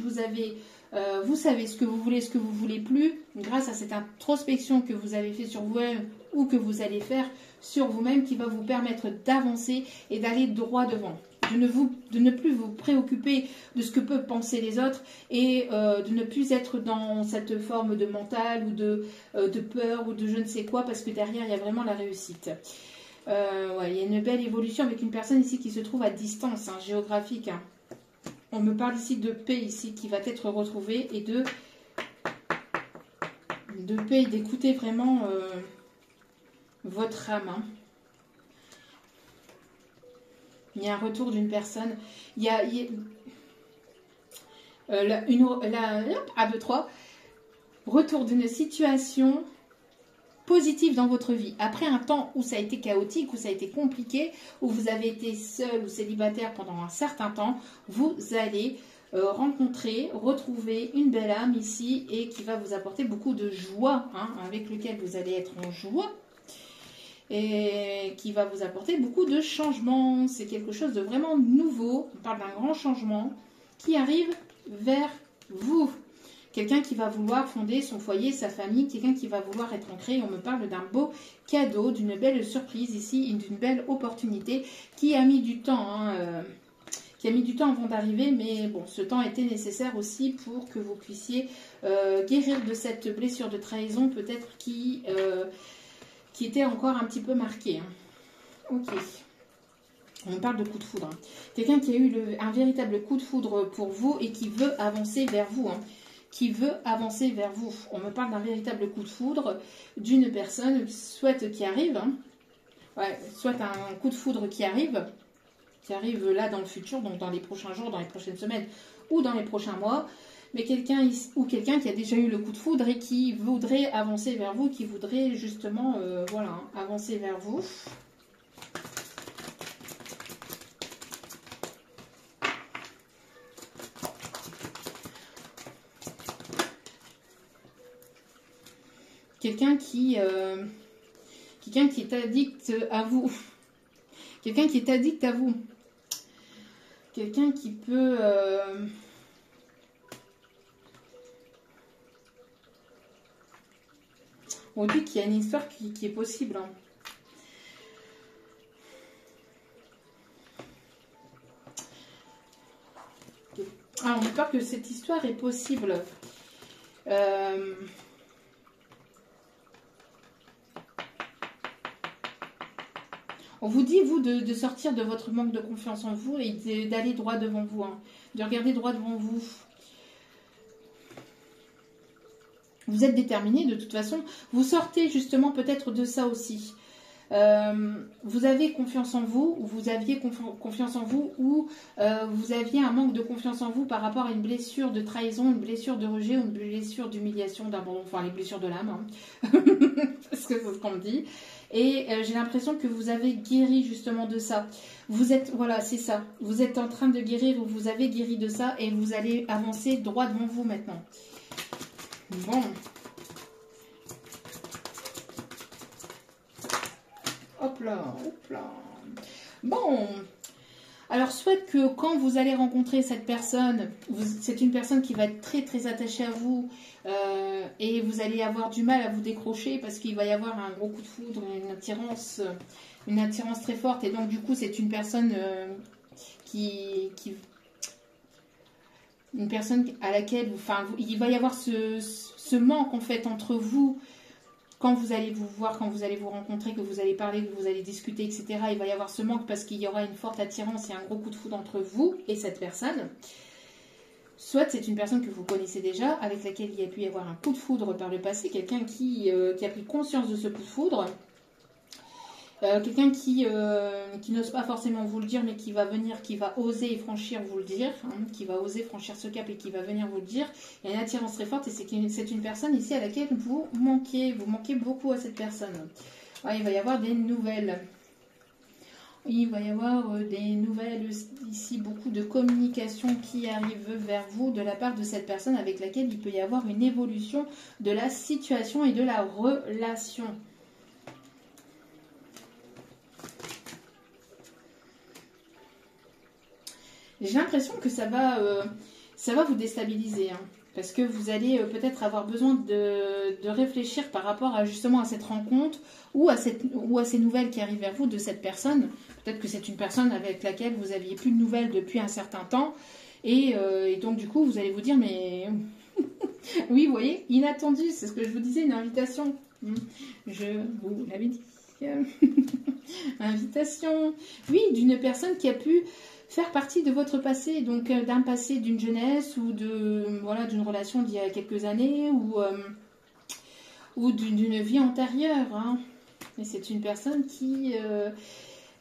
Vous savez ce que vous voulez, ce que vous ne voulez plus, grâce à cette introspection que vous avez fait sur vous-même ou que vous allez faire sur vous-même qui va vous permettre d'avancer et d'aller droit devant. De ne plus vous préoccuper de ce que peuvent penser les autres et de ne plus être dans cette forme de mental ou de peur ou de je ne sais quoi parce que derrière il y a vraiment la réussite. Ouais, il y a une belle évolution avec une personne ici qui se trouve à distance géographique. On me parle ici de paix ici qui va être retrouvée et de paix et d'écouter vraiment votre âme. Il y a un retour d'une personne. Il y a 1, 2, 3. Retour d'une situation positive dans votre vie. Après un temps où ça a été chaotique, où ça a été compliqué, où vous avez été seul ou célibataire pendant un certain temps, vous allez rencontrer, retrouver une belle âme ici et qui va vous apporter beaucoup de joie, avec lequel vous allez être en joie et qui va vous apporter beaucoup de changements. C'est quelque chose de vraiment nouveau. On parle d'un grand changement qui arrive vers vous. Quelqu'un qui va vouloir fonder son foyer, sa famille, quelqu'un qui va vouloir être ancré. On me parle d'un beau cadeau, d'une belle surprise ici, d'une belle opportunité qui a mis du temps, qui a mis du temps avant d'arriver, mais bon, ce temps était nécessaire aussi pour que vous puissiez guérir de cette blessure de trahison, peut-être qui était encore un petit peu marquée. Ok. On parle de coup de foudre. Quelqu'un qui a eu un véritable coup de foudre pour vous et qui veut avancer vers vous. Qui veut avancer vers vous. On me parle d'un véritable coup de foudre d'une personne, soit qui arrive, soit un coup de foudre qui arrive là dans le futur, donc dans les prochains jours, dans les prochaines semaines ou dans les prochains mois, mais quelqu'un qui a déjà eu le coup de foudre et qui voudrait avancer vers vous, qui voudrait justement avancer vers vous. Quelqu'un qui est addict à vous. Quelqu'un qui est addict à vous. Quelqu'un qui peut... On dit qu'il y a une histoire qui est possible. Ah, on me parle que cette histoire est possible. On vous dit, vous, de sortir de votre manque de confiance en vous et d'aller droit devant vous, de regarder droit devant vous. Vous êtes déterminé de toute façon. Vous sortez justement peut-être de ça aussi. Vous avez confiance en vous, ou vous aviez confiance en vous, ou vous aviez un manque de confiance en vous par rapport à une blessure de trahison, une blessure de rejet, ou une blessure d'humiliation, d'abandon, enfin les blessures de l'âme, parce que c'est ce qu'on me dit. Et j'ai l'impression que vous avez guéri justement de ça. Vous êtes, voilà, c'est ça. Vous êtes en train de guérir, ou vous avez guéri de ça, et vous allez avancer droit devant vous maintenant. Bon. Hop là, hop là. Bon. Alors, soit que quand vous allez rencontrer cette personne, c'est une personne qui va être très très attachée à vous et vous allez avoir du mal à vous décrocher parce qu'il va y avoir un gros coup de foudre, une attirance très forte. Et donc, du coup, c'est une personne une personne à laquelle, il va y avoir ce manque en fait entre vous. Quand vous allez vous voir, quand vous allez vous rencontrer, que vous allez parler, que vous allez discuter, etc., il va y avoir ce manque parce qu'il y aura une forte attirance et un gros coup de foudre entre vous et cette personne. Soit c'est une personne que vous connaissez déjà, avec laquelle il y a pu y avoir un coup de foudre par le passé, quelqu'un qui a pris conscience de ce coup de foudre, quelqu'un qui n'ose pas forcément vous le dire, mais qui va venir, qui va oser franchir vous le dire, qui va oser franchir ce cap et qui va venir vous le dire. Il y a une attirance très forte et c'est une personne ici à laquelle vous manquez beaucoup à cette personne. Ouais, il va y avoir des nouvelles. Il va y avoir des nouvelles ici, beaucoup de communication qui arrive vers vous de la part de cette personne avec laquelle il peut y avoir une évolution de la situation et de la relation. J'ai l'impression que ça va vous déstabiliser, parce que vous allez peut-être avoir besoin de réfléchir par rapport à justement à cette rencontre ou à ces nouvelles qui arrivent vers vous de cette personne. Peut-être que c'est une personne avec laquelle vous n'aviez plus de nouvelles depuis un certain temps et donc du coup vous allez vous dire mais oui, vous voyez, inattendu, c'est ce que je vous disais, une invitation. Je vous l'avais dit. Invitation. Oui, d'une personne qui a pu faire partie de votre passé, donc d'un passé d'une jeunesse ou de voilà d'une relation d'il y a quelques années ou d'une vie antérieure. Hein. Mais c'est une personne qui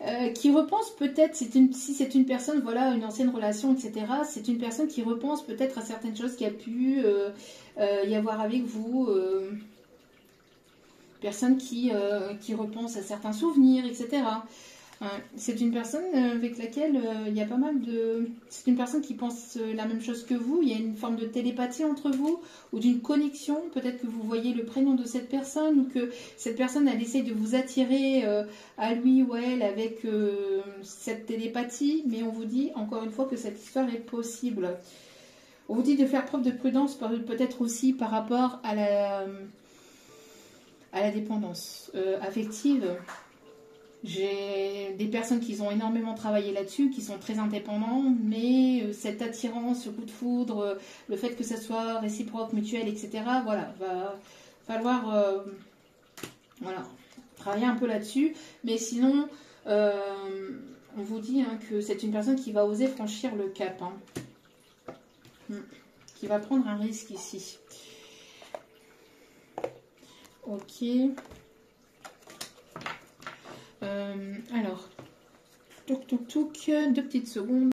repense peut-être, si c'est une personne, voilà, une ancienne relation, etc., c'est une personne qui repense peut-être à certaines choses qui a pu y avoir avec vous, personne qui repense à certains souvenirs, etc. C'est une personne avec laquelle il y a pas mal de... C'est une personne qui pense la même chose que vous, il y a une forme de télépathie entre vous, ou d'une connexion, peut-être que vous voyez le prénom de cette personne, ou que cette personne, elle essaie de vous attirer à lui ou à elle avec cette télépathie, mais on vous dit encore une fois que cette histoire est possible. On vous dit de faire preuve de prudence, peut-être aussi par rapport à la dépendance affective. J'ai des personnes qui ont énormément travaillé là-dessus, qui sont très indépendants, mais cette attirance, ce coup de foudre, le fait que ça soit réciproque, mutuel, etc., voilà, va falloir voilà, travailler un peu là-dessus. Mais sinon, on vous dit hein, que c'est une personne qui va oser franchir le cap, hein, qui va prendre un risque ici. Ok. Alors, touk touk touk, 2 petites secondes.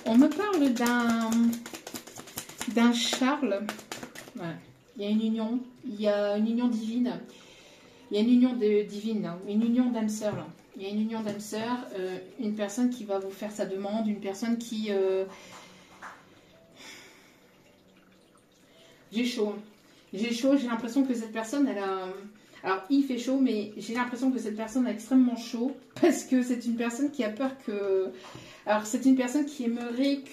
On me parle d'un Charles. Voilà. Il y a une union. Il y a une union divine. Il y a une union divine, hein. Une union d'âme sœur. Là. Il y a une union d'âme sœur. Une personne qui va vous faire sa demande. Une personne qui... J'ai chaud. J'ai chaud. J'ai l'impression que cette personne, elle a... Alors, il fait chaud, mais j'ai l'impression que cette personne a extrêmement chaud parce que c'est une personne qui a peur que... Alors, c'est une personne qui aimerait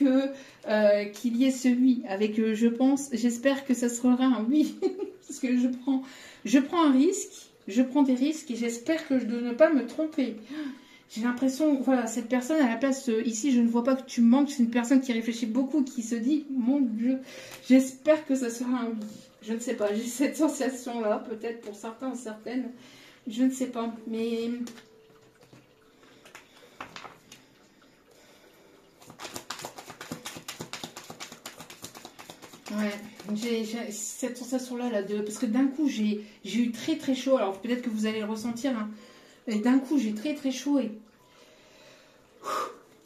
qu'il y ait ce oui avec, je pense, j'espère que ça sera un oui parce que je prends un risque, je prends des risques et j'espère que de ne pas me tromper. J'ai l'impression, voilà, cette personne à la place, ici, je ne vois pas que tu manques, c'est une personne qui réfléchit beaucoup, qui se dit, mon Dieu, j'espère que ça sera un oui. Je ne sais pas, j'ai cette sensation-là, peut-être pour certains ou certaines, je ne sais pas, mais... Ouais, j'ai cette sensation-là, parce que d'un coup, j'ai eu très très chaud, alors peut-être que vous allez le ressentir, hein, et d'un coup, j'ai très très chaud et...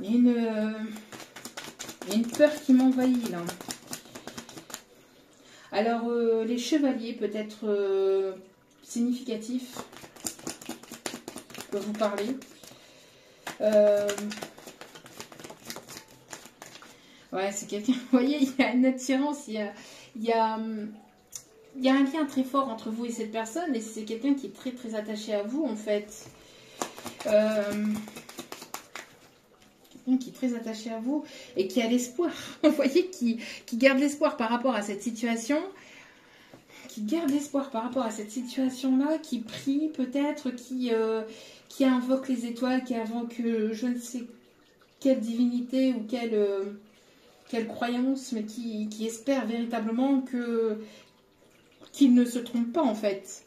Il y a une peur qui m'envahit, là. Alors, les chevaliers, peut-être significatifs, que vous parlez. Ouais, c'est quelqu'un... Vous voyez, il y a une attirance, il y a un lien très fort entre vous et cette personne, et c'est quelqu'un qui est très très attaché à vous, en fait. Qui est très attaché à vous et qui a l'espoir, vous voyez, qui garde l'espoir par rapport à cette situation, là, qui prie peut-être, qui invoque les étoiles, qui invoque je ne sais quelle divinité ou quelle croyance, mais qui espère véritablement qu'il ne se trompe pas en fait.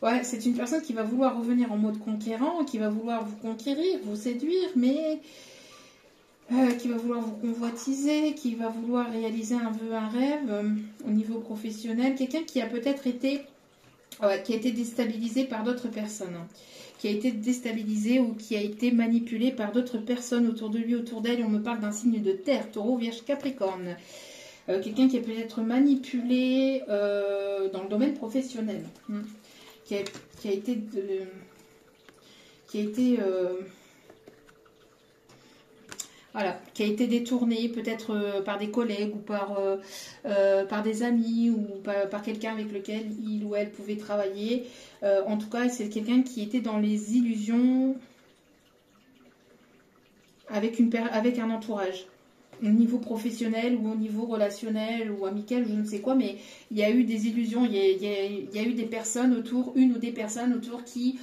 Ouais, c'est une personne qui va vouloir revenir en mode conquérant, qui va vouloir vous conquérir, vous séduire, mais qui va vouloir vous convoitiser, qui va vouloir réaliser un vœu, un rêve au niveau professionnel. Quelqu'un qui a peut-être été, qui a été déstabilisé par d'autres personnes, hein, qui a été déstabilisé ou qui a été manipulé par d'autres personnes autour de lui, autour d'elle. On me parle d'un signe de terre, Taureau, Vierge, Capricorne. Quelqu'un qui a peut-être manipulé dans le domaine professionnel, qui a été voilà, qui a été détourné peut-être par des collègues ou par des amis ou par quelqu'un avec lequel il ou elle pouvait travailler. En tout cas, c'est quelqu'un qui était dans les illusions avec un entourage, au niveau professionnel ou au niveau relationnel ou amical, je ne sais quoi, mais il y a eu des illusions, il y a eu des personnes autour, une ou des personnes autour qui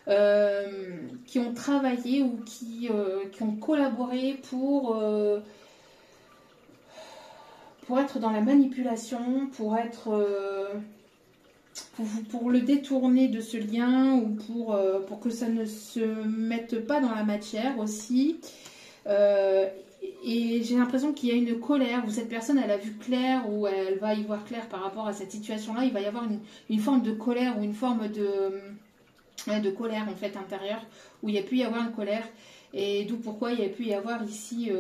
ont travaillé ou qui ont collaboré pour être dans la manipulation, pour être pour le détourner de ce lien ou pour que ça ne se mette pas dans la matière aussi. Et j'ai l'impression qu'il y a une colère où cette personne elle a vu clair ou elle va y voir clair par rapport à cette situation-là. Il va y avoir une forme de colère ou une forme de colère en fait intérieure où il y a pu y avoir une colère et d'où pourquoi il y a pu y avoir ici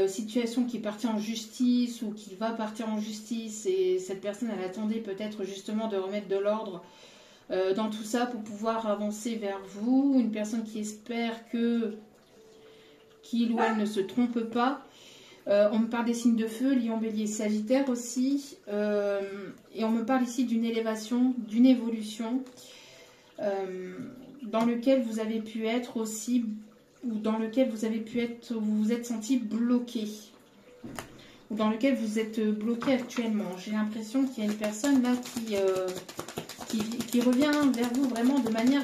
situation qui est partie en justice ou qui va partir en justice et cette personne elle attendait peut-être justement de remettre de l'ordre dans tout ça pour pouvoir avancer vers vous, une personne qui espère que qu'il ou elle ne se trompe pas. On me parle des signes de feu, Lion, Bélier, Sagittaire aussi, et on me parle ici d'une élévation, d'une évolution dans lequel vous avez pu être aussi, ou dans lequel vous avez pu être, vous vous êtes senti bloqué, ou dans lequel vous êtes bloqué actuellement. J'ai l'impression qu'il y a une personne là qui revient vers vous vraiment de manière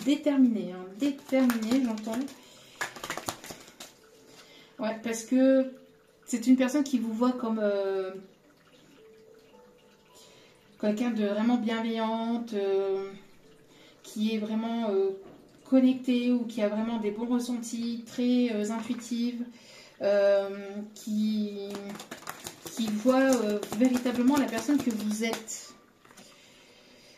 déterminée, hein, déterminée, j'entends. Ouais, parce que c'est une personne qui vous voit comme quelqu'un de vraiment bienveillante, qui est vraiment connectée ou qui a vraiment des bons ressentis, très intuitive, qui voit véritablement la personne que vous êtes.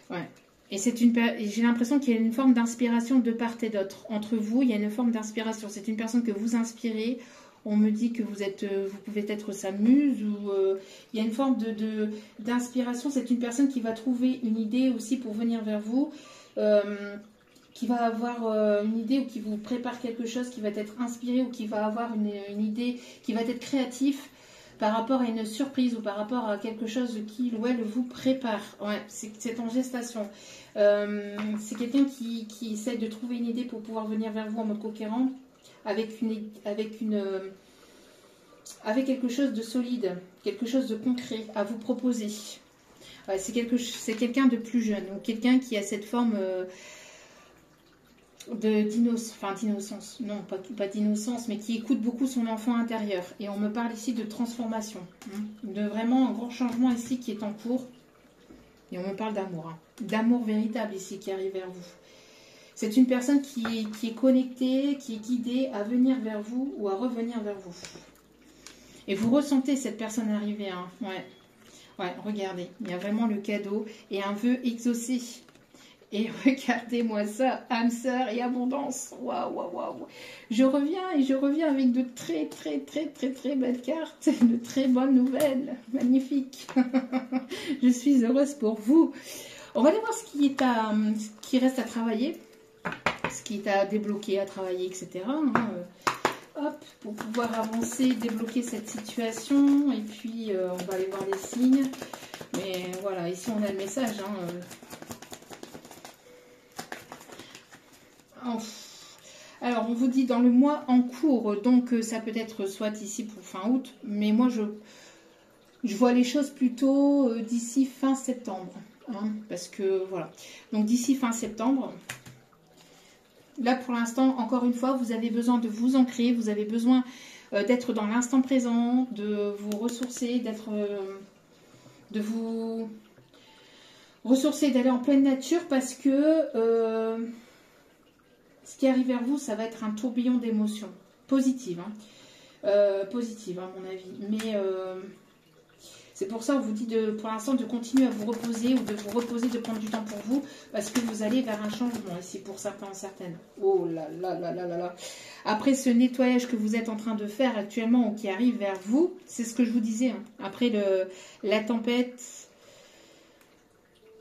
Ouais. Et j'ai l'impression qu'il y a une forme d'inspiration de part et d'autre. Entre vous, il y a une forme d'inspiration. C'est une personne que vous inspirez. On me dit que vous pouvez être sa muse ou il y a une forme d'inspiration. C'est une personne qui va trouver une idée aussi pour venir vers vous, qui va avoir une idée ou qui vous prépare quelque chose, qui va être inspiré ou qui va avoir une idée, qui va être créatif par rapport à une surprise ou par rapport à quelque chose qu'il ou elle vous prépare. Ouais, c'est en gestation. C'est quelqu'un qui essaie de trouver une idée pour pouvoir venir vers vous en mode conquérant. Avec quelque chose de solide, quelque chose de concret à vous proposer. Ouais, c'est quelqu'un de plus jeune, ou quelqu'un qui a cette forme d'innocence, non pas d'innocence, mais qui écoute beaucoup son enfant intérieur. Et on me parle ici de transformation, hein, de vraiment un grand changement ici qui est en cours. Et on me parle d'amour, hein, d'amour véritable ici qui arrive vers vous. C'est une personne qui est connectée, qui est guidée à venir vers vous ou à revenir vers vous. Et vous ressentez cette personne arriver. Hein. Ouais, regardez. Il y a vraiment le cadeau et un vœu exaucé. Et regardez-moi ça, âme sœur et abondance. Waouh, waouh, waouh. Je reviens avec de très, très, très, très, très belles cartes. De très bonnes nouvelles. Magnifique. Je suis heureuse pour vous. On va aller voir ce qui reste à travailler. Ce qui est à débloquer, à travailler, etc. Hein, hop, pour pouvoir avancer, débloquer cette situation. Et puis, on va aller voir les signes. Mais voilà, ici, on a le message. Hein. Alors, on vous dit dans le mois en cours. Donc, ça peut être soit ici pour fin août. Mais moi, je vois les choses plutôt d'ici fin septembre. Hein, parce que, voilà. Donc, d'ici fin septembre... Là, pour l'instant, encore une fois, vous avez besoin de vous ancrer, vous avez besoin d'être dans l'instant présent, de vous ressourcer, de vous ressourcer, d'aller en pleine nature parce que ce qui arrive vers vous, ça va être un tourbillon d'émotions positives. Hein. Positives, à mon avis. Mais c'est pour ça qu'on vous dit pour l'instant de continuer à vous reposer ou de vous reposer, de prendre du temps pour vous parce que vous allez vers un changement ici pour certains, certaines. Oh là là là là là là. Après ce nettoyage que vous êtes en train de faire actuellement ou qui arrive vers vous, c'est ce que je vous disais. Hein. Après la tempête,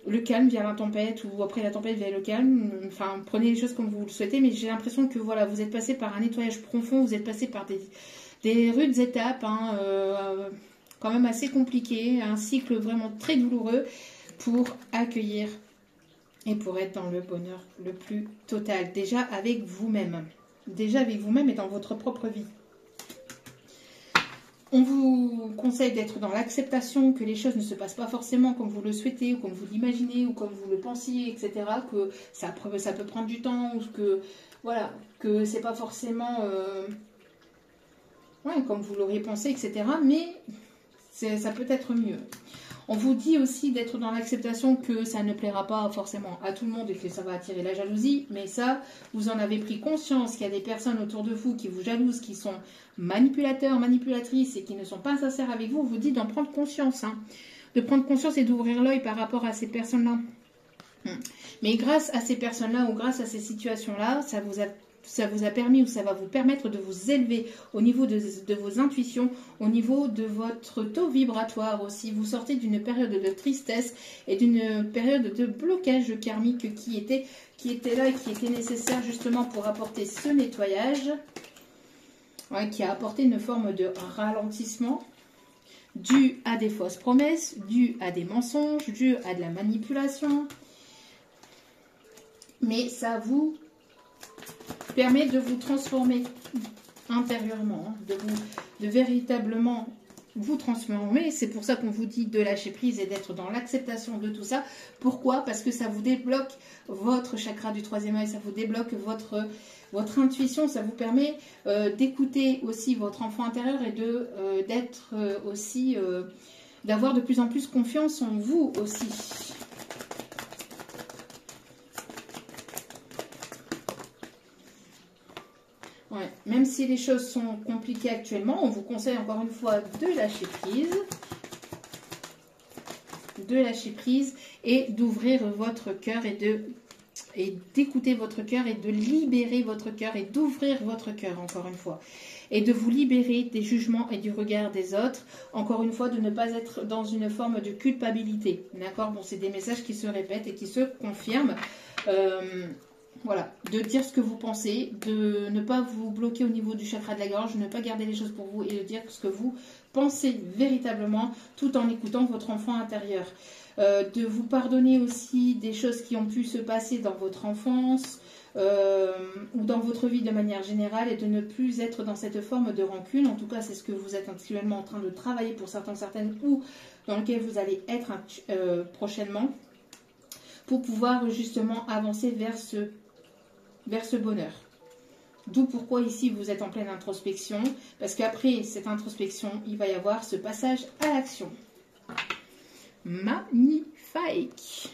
le calme vient la tempête ou après la tempête vient le calme. Enfin, prenez les choses comme vous le souhaitez, mais j'ai l'impression que voilà, vous êtes passé par un nettoyage profond, vous êtes passé par des rudes étapes, hein, quand même assez compliqué, un cycle vraiment très douloureux pour accueillir et pour être dans le bonheur le plus total. Déjà avec vous-même et dans votre propre vie. On vous conseille d'être dans l'acceptation que les choses ne se passent pas forcément comme vous le souhaitez ou comme vous l'imaginez ou comme vous le pensiez, etc. Que ça peut prendre du temps ou que voilà, que c'est pas forcément comme vous l'auriez pensé, etc. Mais ça peut être mieux. On vous dit aussi d'être dans l'acceptation que ça ne plaira pas forcément à tout le monde et que ça va attirer la jalousie. Mais ça, vous en avez pris conscience qu'il y a des personnes autour de vous qui vous jalousent, qui sont manipulateurs, manipulatrices et qui ne sont pas sincères avec vous. On vous dit d'en prendre conscience. Hein. De prendre conscience et d'ouvrir l'œil par rapport à ces personnes-là. Mais grâce à ces personnes-là ou grâce à ces situations-là, ça vous a permis ou ça va vous permettre de vous élever au niveau de vos intuitions, au niveau de votre taux vibratoire aussi. Vous sortez d'une période de tristesse et d'une période de blocage karmique qui était là et qui était nécessaire justement pour apporter ce nettoyage, ouais, qui a apporté une forme de ralentissement dû à des fausses promesses, dû à des mensonges, dû à de la manipulation. Mais ça vous permet de vous transformer intérieurement, de véritablement vous transformer. C'est pour ça qu'on vous dit de lâcher prise et d'être dans l'acceptation de tout ça. Pourquoi? Parce que ça vous débloque votre chakra du troisième œil, ça vous débloque votre intuition, ça vous permet d'écouter aussi votre enfant intérieur et d'être aussi, d'avoir de plus en plus confiance en vous aussi. Ouais. Même si les choses sont compliquées actuellement, on vous conseille encore une fois de lâcher prise. De lâcher prise et d'ouvrir votre cœur et d'écouter votre cœur et de libérer votre cœur et d'ouvrir votre cœur encore une fois. Et de vous libérer des jugements et du regard des autres. Encore une fois, de ne pas être dans une forme de culpabilité. D'accord? Bon, c'est des messages qui se répètent et qui se confirment. Voilà, de dire ce que vous pensez, de ne pas vous bloquer au niveau du chakra de la gorge, de ne pas garder les choses pour vous et de dire ce que vous pensez véritablement tout en écoutant votre enfant intérieur. De vous pardonner aussi des choses qui ont pu se passer dans votre enfance ou dans votre vie de manière générale et de ne plus être dans cette forme de rancune. En tout cas, c'est ce que vous êtes actuellement en train de travailler pour certaines ou dans lequel vous allez être prochainement pour pouvoir justement avancer vers ce bonheur. D'où pourquoi ici vous êtes en pleine introspection, parce qu'après cette introspection, il va y avoir ce passage à l'action. Magnifique!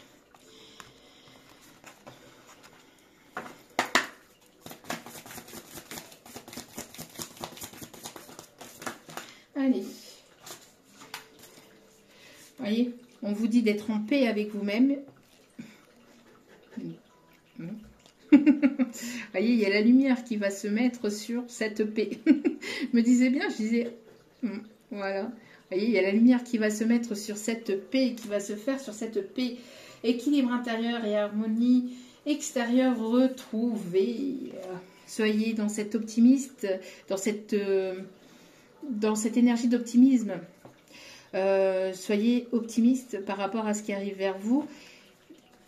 Allez. Voyez, on vous dit d'être en paix avec vous-même. Voyez, il y a la lumière qui va se mettre sur cette paix. Je me disais bien, je disais, voilà. Voyez, il y a la lumière qui va se mettre sur cette paix, qui va se faire sur cette paix, équilibre intérieur et harmonie extérieure retrouvée. Soyez dans cet optimiste, dans cette énergie d'optimisme. Soyez optimiste par rapport à ce qui arrive vers vous.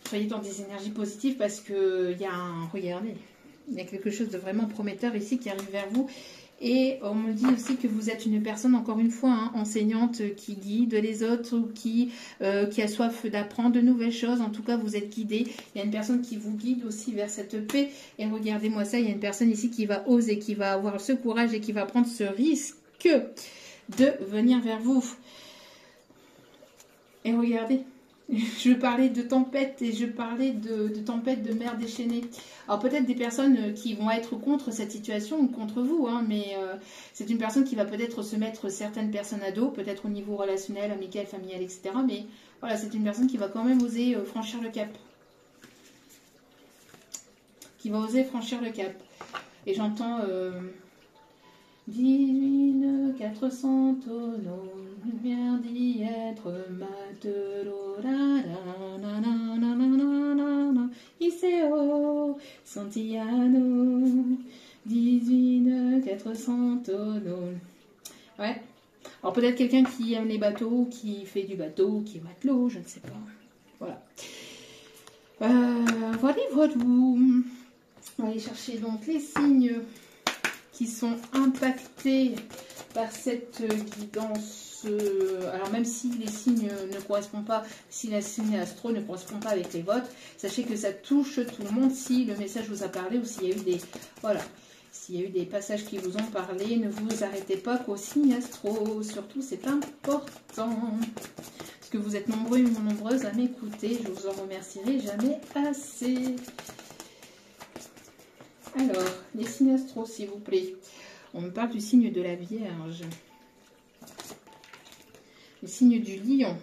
Soyez dans des énergies positives parce que regardez, il y a quelque chose de vraiment prometteur ici qui arrive vers vous. Et on me dit aussi que vous êtes une personne, encore une fois, hein, enseignante qui guide les autres ou qui a soif d'apprendre de nouvelles choses. En tout cas, vous êtes guidé. Il y a une personne qui vous guide aussi vers cette paix. Et regardez-moi ça, il y a une personne ici qui va oser, qui va avoir ce courage et qui va prendre ce risque de venir vers vous. Et regardez. Je parlais de tempête et je parlais de tempête de mer déchaînée. Alors peut-être des personnes qui vont être contre cette situation ou contre vous, hein, mais c'est une personne qui va peut-être se mettre certaines personnes à dos, peut-être au niveau relationnel, amical, familial, etc. Mais voilà, c'est une personne qui va quand même oser franchir le cap. Qui va oser franchir le cap. Et j'entends... Divine 400 tonneaux, lumière d'y être matelot, Iseo, Santillano, divine 400 tonneaux. Ouais. Alors peut-être quelqu'un qui aime les bateaux, qui fait du bateau, qui est matelot, je ne sais pas. Voilà. Voilà. On va aller chercher donc les signes qui sont impactés par cette guidance. Alors même si les signes ne correspondent pas, si la signe astro ne correspond pas avec les vôtres, sachez que ça touche tout le monde si le message vous a parlé ou s'il y a eu des... Voilà. S'il y a eu des passages qui vous ont parlé, ne vous arrêtez pas qu'au signe astro. Surtout, c'est important. parce que vous êtes nombreux et nombreuses à m'écouter. Je vous en remercierai jamais assez. Alors, les signes astro, s'il vous plaît. On me parle du signe de la Vierge. Le signe du Lion.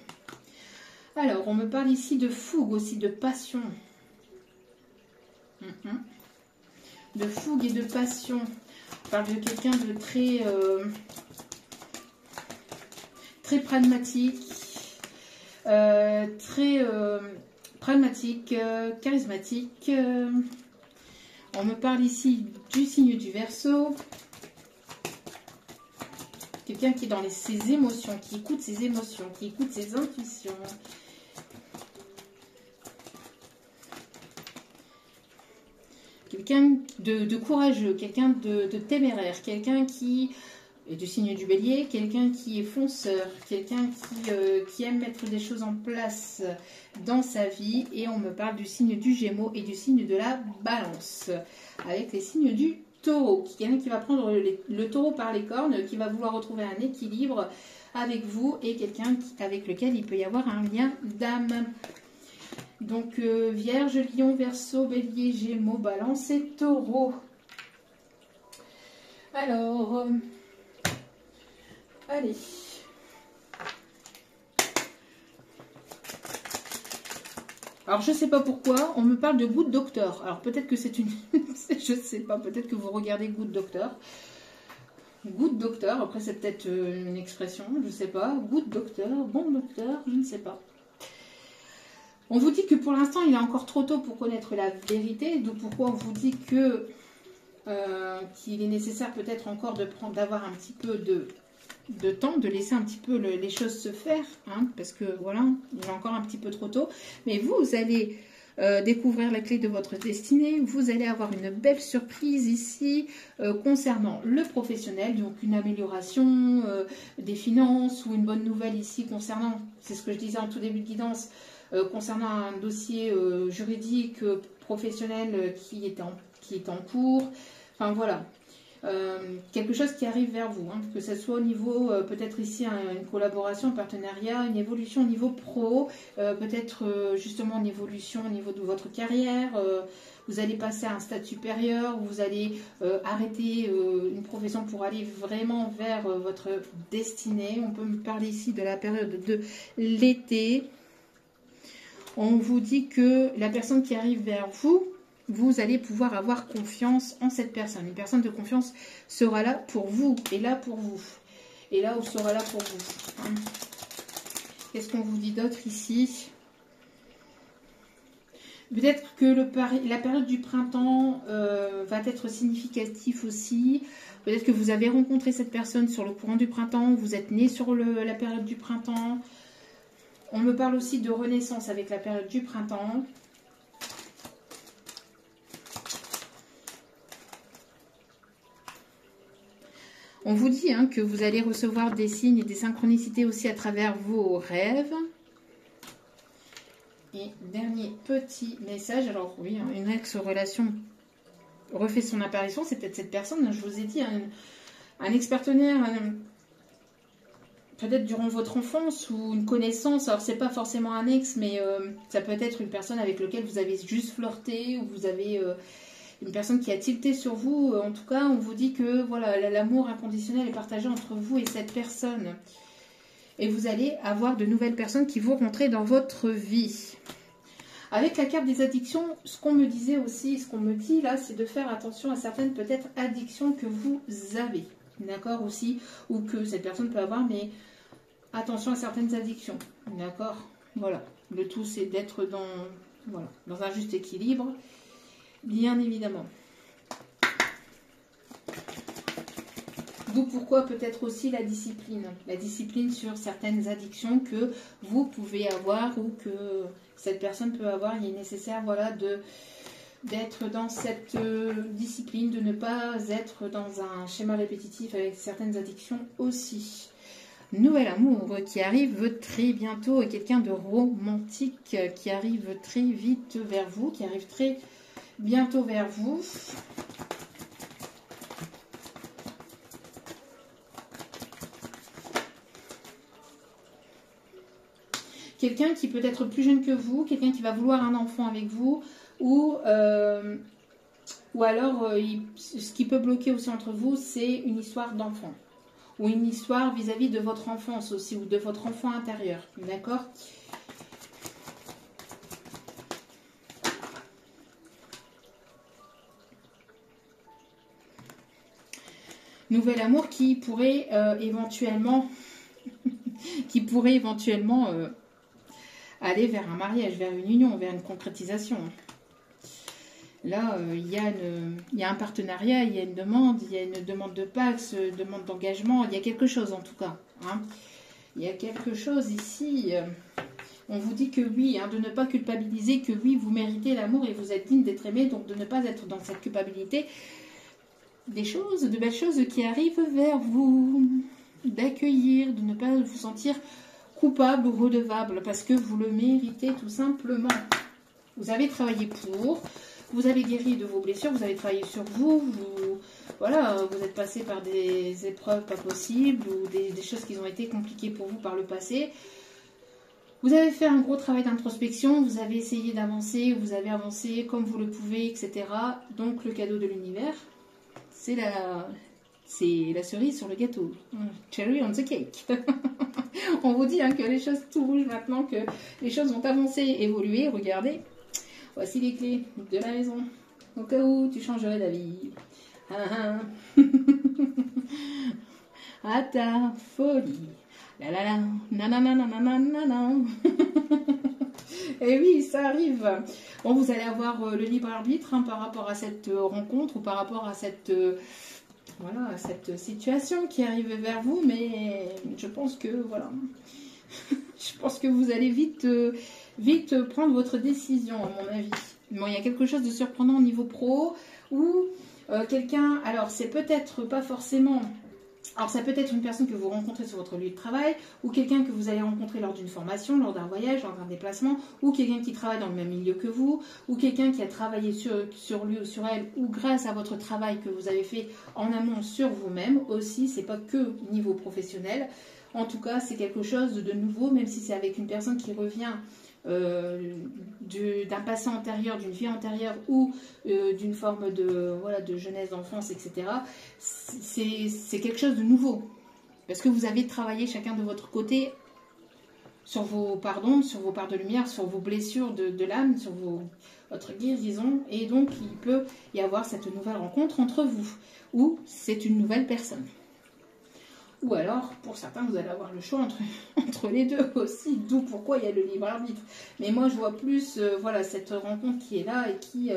Alors, on me parle ici de fougue aussi, de passion. De fougue et de passion. On parle de quelqu'un de très, très pragmatique, charismatique. On me parle ici du signe du Verseau. Quelqu'un qui est dans ses émotions, qui écoute ses émotions, qui écoute ses intuitions. Quelqu'un de courageux, quelqu'un de téméraire, quelqu'un qui est du signe du Bélier, quelqu'un qui est fonceur, quelqu'un qui aime mettre des choses en place dans sa vie. Et on me parle du signe du Gémeaux et du signe de la Balance, avec les signes du Taureau. Quelqu'un qui va prendre le taureau par les cornes, qui va vouloir retrouver un équilibre avec vous, et quelqu'un avec lequel il peut y avoir un lien d'âme. Donc, Vierge, Lion, Verseau, Bélier, Gémeaux, Balance et Taureau. Alors, allez. Alors, je ne sais pas pourquoi, on me parle de Good Doctor. Alors, peut-être que c'est une... je ne sais pas, peut-être que vous regardez Good Doctor. Good Doctor, après c'est peut-être une expression, je ne sais pas. Good Doctor, bon docteur, je ne sais pas. On vous dit que pour l'instant, il est encore trop tôt pour connaître la vérité. Donc pourquoi on vous dit que qu'il est nécessaire peut-être encore d'avoir un petit peu de temps, de laisser un petit peu les choses se faire. Hein, parce que voilà, il est encore un petit peu trop tôt. Mais vous allez découvrir la clé de votre destinée. Vous allez avoir une belle surprise ici concernant le professionnel. Donc une amélioration des finances ou une bonne nouvelle ici concernant, c'est ce que je disais en tout début de guidance, concernant un dossier juridique professionnel qui est en cours. Enfin voilà, quelque chose qui arrive vers vous, hein, que ce soit au niveau peut-être ici une collaboration, un partenariat, une évolution au niveau pro, peut-être justement une évolution au niveau de votre carrière. Vous allez passer à un stade supérieur, vous allez arrêter une profession pour aller vraiment vers votre destinée. On peut me parler ici de la période de l'été. On vous dit que la personne qui arrive vers vous, vous allez pouvoir avoir confiance en cette personne. Une personne de confiance sera là pour vous, et là pour vous. Et là où sera là pour vous. Hein. Qu'est-ce qu'on vous dit d'autre ici? Peut-être que la période du printemps va être significative aussi. Peut-être que vous avez rencontré cette personne sur le courant du printemps, vous êtes né sur la période du printemps. On me parle aussi de renaissance avec la période du printemps. On vous dit hein, que vous allez recevoir des signes et des synchronicités aussi à travers vos rêves. Et dernier petit message. Alors oui, hein, une ex-relation refait son apparition. C'est peut-être cette personne, je vous ai dit, un ex-partenaire... peut-être durant votre enfance ou une connaissance, alors c'est pas forcément un ex, mais ça peut être une personne avec laquelle vous avez juste flirté, ou vous avez une personne qui a tilté sur vous. En tout cas, on vous dit que voilà, l'amour inconditionnel est partagé entre vous et cette personne. Et vous allez avoir de nouvelles personnes qui vont rentrer dans votre vie. Avec la carte des addictions, ce qu'on me disait aussi, ce qu'on me dit là, c'est de faire attention à certaines peut-être addictions que vous avez. D'accord aussi, ou que cette personne peut avoir, mais attention à certaines addictions. D'accord. Voilà. Le tout, c'est d'être dans un juste équilibre, bien évidemment. D'où pourquoi peut-être aussi la discipline. La discipline sur certaines addictions que vous pouvez avoir ou que cette personne peut avoir. Il est nécessaire d'être dans cette discipline, de ne pas être dans un schéma répétitif avec certaines addictions aussi. Nouvel amour qui arrive très bientôt et quelqu'un de romantique qui arrive très vite vers vous, qui arrive très bientôt vers vous. quelqu'un qui peut être plus jeune que vous, quelqu'un qui va vouloir un enfant avec vous, ou alors ce qui peut bloquer aussi entre vous, c'est une histoire d'enfant. Ou une histoire vis-à-vis de votre enfance aussi, ou de votre enfant intérieur, d'accord? Nouvel amour qui pourrait éventuellement aller vers un mariage, vers une union, vers une concrétisation. Là, il y a un partenariat, il y a une demande de Pax, demande d'engagement, il y a quelque chose en tout cas. Hein. Il y a quelque chose ici. On vous dit que oui, hein, de ne pas culpabiliser, que oui, vous méritez l'amour et vous êtes digne d'être aimé, donc de ne pas être dans cette culpabilité. Des choses, de belles choses qui arrivent vers vous, d'accueillir, de ne pas vous sentir coupable ou redevable, parce que vous le méritez tout simplement. Vous avez travaillé pour, vous avez guéri de vos blessures, vous avez travaillé sur vous, voilà, vous êtes passé par des épreuves pas possibles, ou des choses qui ont été compliquées pour vous par le passé. Vous avez fait un gros travail d'introspection, vous avez essayé d'avancer, vous avez avancé comme vous le pouvez, etc. Donc le cadeau de l'univers, c'est la cerise sur le gâteau. Cherry on the cake. On vous dit hein, que les choses bougent maintenant, que les choses vont avancer, évoluer. Regardez, voici les clés de la maison. Au cas où tu changerais d'avis. À ta folie. La la la, nanana. Et oui, ça arrive. Bon, vous allez avoir le libre arbitre hein, par rapport à cette rencontre ou par rapport à cette, voilà, cette situation qui arrive vers vous. Mais je pense que, voilà, je pense que vous allez vite prendre votre décision, à mon avis. Bon, il y a quelque chose de surprenant au niveau pro ou quelqu'un, alors c'est peut-être pas forcément... Alors ça peut être une personne que vous rencontrez sur votre lieu de travail, ou quelqu'un que vous allez rencontrer lors d'une formation, lors d'un voyage, lors d'un déplacement, ou quelqu'un qui travaille dans le même milieu que vous, ou quelqu'un qui a travaillé sur lui ou sur elle, ou grâce à votre travail que vous avez fait en amont sur vous-même aussi, c'est pas que niveau professionnel. En tout cas, c'est quelque chose de nouveau, même si c'est avec une personne qui revient d'un passé antérieur, d'une vie antérieure ou d'une forme de jeunesse, d'enfance, etc. C'est quelque chose de nouveau. Parce que vous avez travaillé chacun de votre côté sur vos parts de lumière, sur vos blessures de l'âme, sur votre guérison. Et donc, il peut y avoir cette nouvelle rencontre entre vous. Ou c'est une nouvelle personne. Ou alors, pour certains, vous allez avoir le choix entre les deux aussi, d'où pourquoi il y a le libre arbitre. Mais moi, je vois plus voilà, cette rencontre qui est là et qui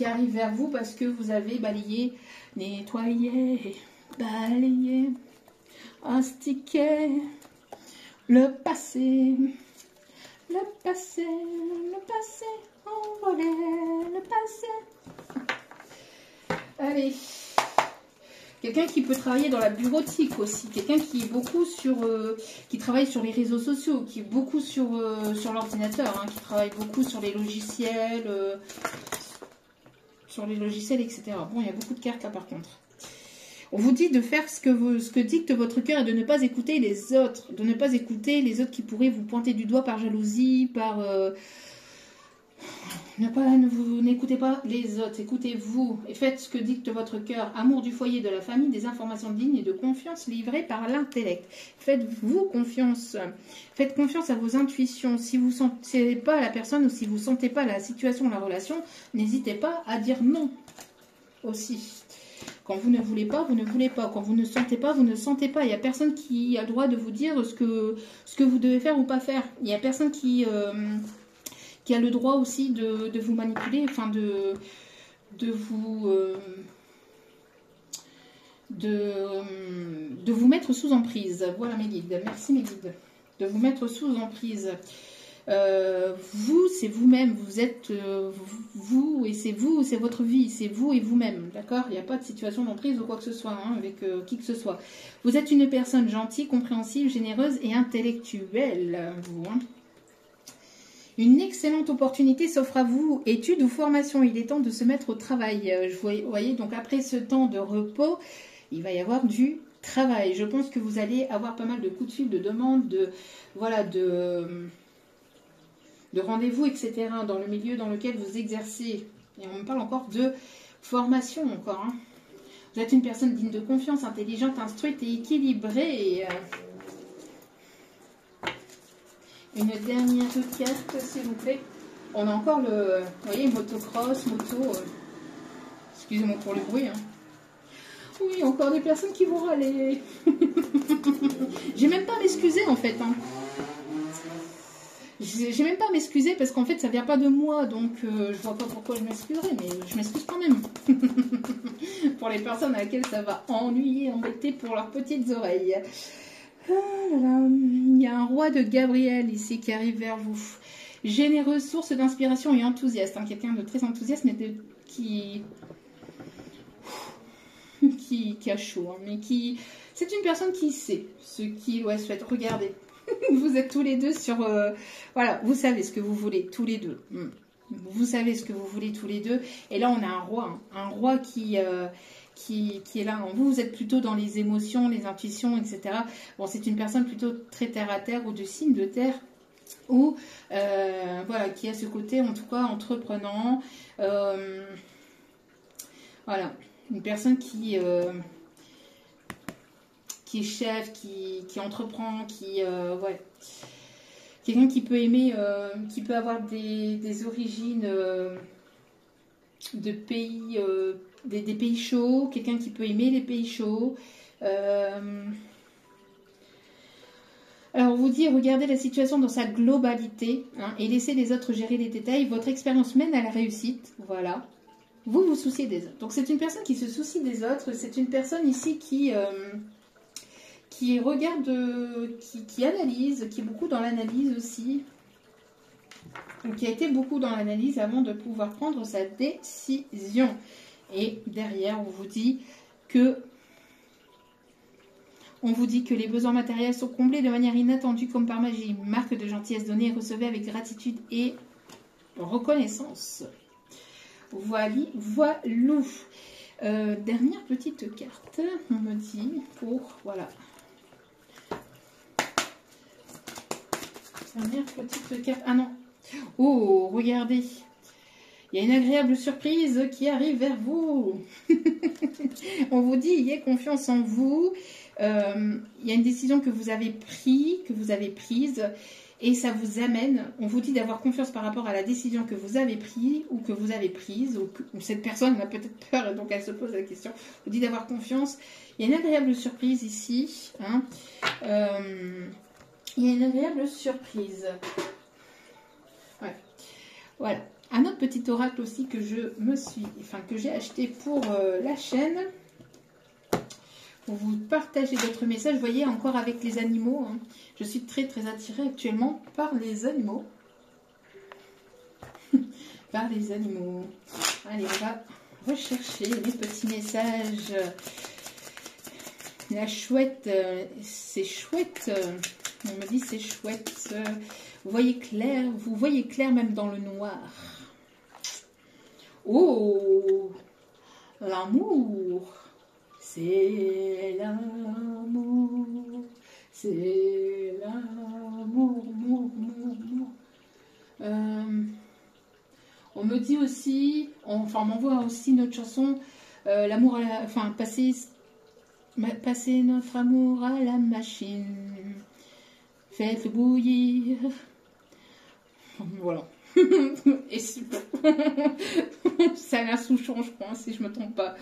arrive vers vous parce que vous avez balayé, nettoyé, balayé, astiqué le passé, envolé, le passé. Allez. Quelqu'un qui peut travailler dans la bureautique aussi. Quelqu'un qui est beaucoup qui travaille sur les réseaux sociaux, qui est beaucoup sur l'ordinateur, hein, qui travaille beaucoup sur les logiciels, etc. Bon, il y a beaucoup de cartes là par contre. On vous dit de faire ce que dicte votre cœur et de ne pas écouter les autres. De ne pas écouter les autres qui pourraient vous pointer du doigt par jalousie, par... N'écoutez pas les autres, écoutez-vous et faites ce que dicte votre cœur. Amour du foyer, de la famille, des informations dignes et de confiance livrées par l'intellect. Faites-vous confiance. Faites confiance à vos intuitions. Si vous ne sentez pas la personne ou si vous ne sentez pas la situation, la relation, n'hésitez pas à dire non aussi. Quand vous ne voulez pas, vous ne voulez pas. Quand vous ne sentez pas, vous ne sentez pas. Il n'y a personne qui a le droit de vous dire ce que vous devez faire ou pas faire. Il n'y a personne qui a le droit aussi de vous manipuler, enfin de vous mettre sous emprise. Voilà mes guides, merci mes guides. De vous mettre sous emprise. Vous, c'est vous-même, vous êtes vous, et c'est vous, c'est votre vie, c'est vous et vous-même, d'accord? Il n'y a pas de situation d'emprise ou quoi que ce soit, hein, avec qui que ce soit. Vous êtes une personne gentille, compréhensive, généreuse et intellectuelle, vous, hein. Une excellente opportunité s'offre à vous, études ou formation, il est temps de se mettre au travail. Vous voyez, donc après ce temps de repos, il va y avoir du travail. Je pense que vous allez avoir pas mal de coups de fil, de demandes, de voilà, de rendez-vous, etc. dans le milieu dans lequel vous exercez. Et on me parle encore de formation encore. Hein. Vous êtes une personne digne de confiance, intelligente, instruite et équilibrée. Et, une dernière carte, s'il vous plaît. On a encore le, vous voyez, motocross, moto. Excusez-moi pour le bruit. Hein. Oui, encore des personnes qui vont râler. J'ai même pas à m'excuser en fait. Hein. J'ai même pas à m'excuser parce qu'en fait ça vient pas de moi. Donc je vois pas pourquoi je m'excuserais. Mais je m'excuse quand même. Pour les personnes à laquelle ça va ennuyer, embêter pour leurs petites oreilles. Ah là là. Il y a un roi de Gabriel ici qui arrive vers vous. Généreuse, source d'inspiration et enthousiaste. Hein. Quelqu'un de très enthousiaste, mais qui a chaud. Hein. Mais qui... C'est une personne qui sait ce qu'il souhaite. Regardez. Vous êtes tous les deux sur... voilà, vous savez ce que vous voulez, tous les deux. Vous savez ce que vous voulez tous les deux. Et là, on a un roi. Hein. Un roi qui est là. Vous êtes plutôt dans les émotions, les intuitions, etc. Bon, c'est une personne plutôt très terre à terre ou de signe de terre. Ou voilà, qui a ce côté en tout cas entreprenant, voilà, une personne qui est chef, qui entreprend, ouais, quelqu'un qui peut aimer, qui peut avoir des origines de pays, des pays chauds, quelqu'un qui peut aimer les pays chauds. Alors, on vous dit, regardez la situation dans sa globalité hein, et laissez les autres gérer les détails. Votre expérience mène à la réussite. Voilà. Vous vous souciez des autres. Donc, c'est une personne qui se soucie des autres. C'est une personne ici qui regarde, qui analyse, qui est beaucoup dans l'analyse aussi. Donc, qui a été beaucoup dans l'analyse avant de pouvoir prendre sa décision. Et derrière, on vous dit que... On vous dit que les besoins matériels sont comblés de manière inattendue comme par magie. Marque de gentillesse donnée et recevée avec gratitude et reconnaissance. Voilou. Dernière petite carte, on me dit, pour... Voilà. Dernière petite carte. Ah non. Oh, regardez. Il y a une agréable surprise qui arrive vers vous. On vous dit, ayez confiance en vous. Il y a une décision que vous avez prise et ça vous amène, on vous dit d'avoir confiance par rapport à la décision que vous avez prise ou que vous avez prise ou cette personne a peut-être peur et donc elle se pose la question, on vous dit d'avoir confiance. Il y a une agréable surprise ici hein. Il y a une agréable surprise ouais. Voilà, un autre petit oracle aussi que que j'ai acheté pour la chaîne pour vous partager d'autres messages. Vous voyez, encore avec les animaux, hein. Je suis très très attirée actuellement par les animaux. Par les animaux. Allez, on va rechercher les petits messages. La chouette, c'est chouette. On me dit c'est chouette. Vous voyez clair même dans le noir. Oh, l'amour. C'est l'amour, c'est l'amour, on me dit aussi, on m'envoie aussi notre chanson, l'amour, passer notre amour à la machine, faites-le bouillir. Voilà. Et super. Ça a l'air Souchon, je crois, si je ne me trompe pas.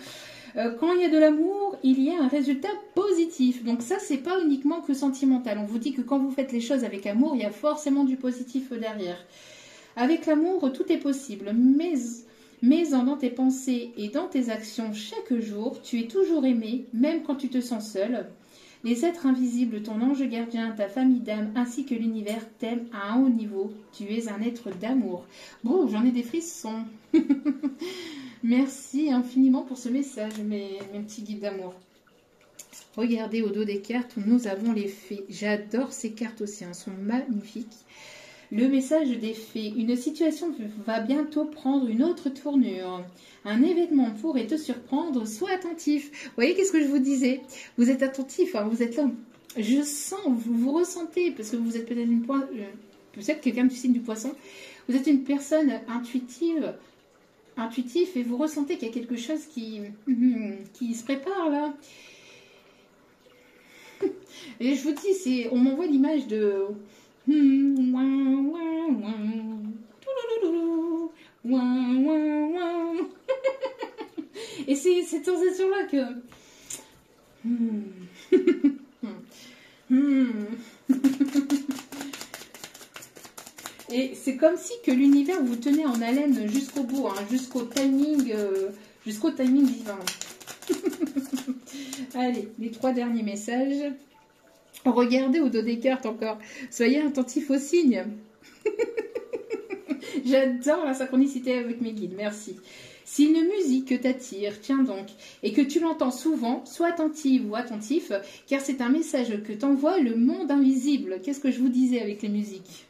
Quand il y a de l'amour, il y a un résultat positif. Donc ça, c'est pas uniquement que sentimental. On vous dit que quand vous faites les choses avec amour, il y a forcément du positif derrière. Avec l'amour, tout est possible. Mais dans tes pensées et dans tes actions chaque jour, tu es toujours aimé, même quand tu te sens seul. Les êtres invisibles, ton ange gardien, ta famille d'âme, ainsi que l'univers t'aiment à un haut niveau. Tu es un être d'amour. Bon, j'en ai des frissons. Merci infiniment pour ce message, mes petits guides d'amour. Regardez au dos des cartes où nous avons les fées. J'adore ces cartes aussi, elles sont magnifiques. Le message des fées. Une situation va bientôt prendre une autre tournure. Un événement pourrait te surprendre. Sois attentif. Vous voyez, qu'est-ce que je vous disais? Vous êtes attentif, hein, vous êtes là. Je sens, vous ressentez, parce que vous êtes peut-être peut-être quelqu'un du signe du poisson. Vous êtes une personne intuitive et vous ressentez qu'il y a quelque chose qui se prépare là. Et je vous dis, on m'envoie l'image de... Et c'est cette sensation-là que... Et c'est comme si que l'univers vous tenait en haleine jusqu'au bout, hein, jusqu'au timing divin. Allez, les 3 derniers messages. Regardez au dos des cartes encore. Soyez attentifs aux signes. J'adore la synchronicité avec mes guides, merci. Si une musique t'attire, tiens donc, et que tu l'entends souvent, sois attentive ou attentif, car c'est un message que t'envoie le monde invisible. Qu'est-ce que je vous disais avec les musiques?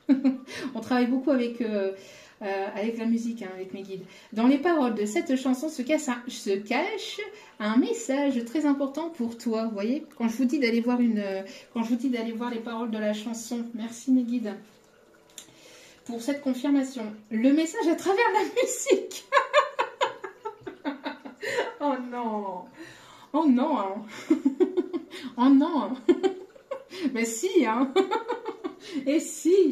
On travaille beaucoup avec la musique, hein, avec mes guides. Dans les paroles de cette chanson se cache un message très important pour toi. Vous voyez, quand je vous dis d'aller voir les paroles de la chanson, merci mes guides pour cette confirmation. Le message à travers la musique. Oh non, oh non, oh non, mais si, hein, et si.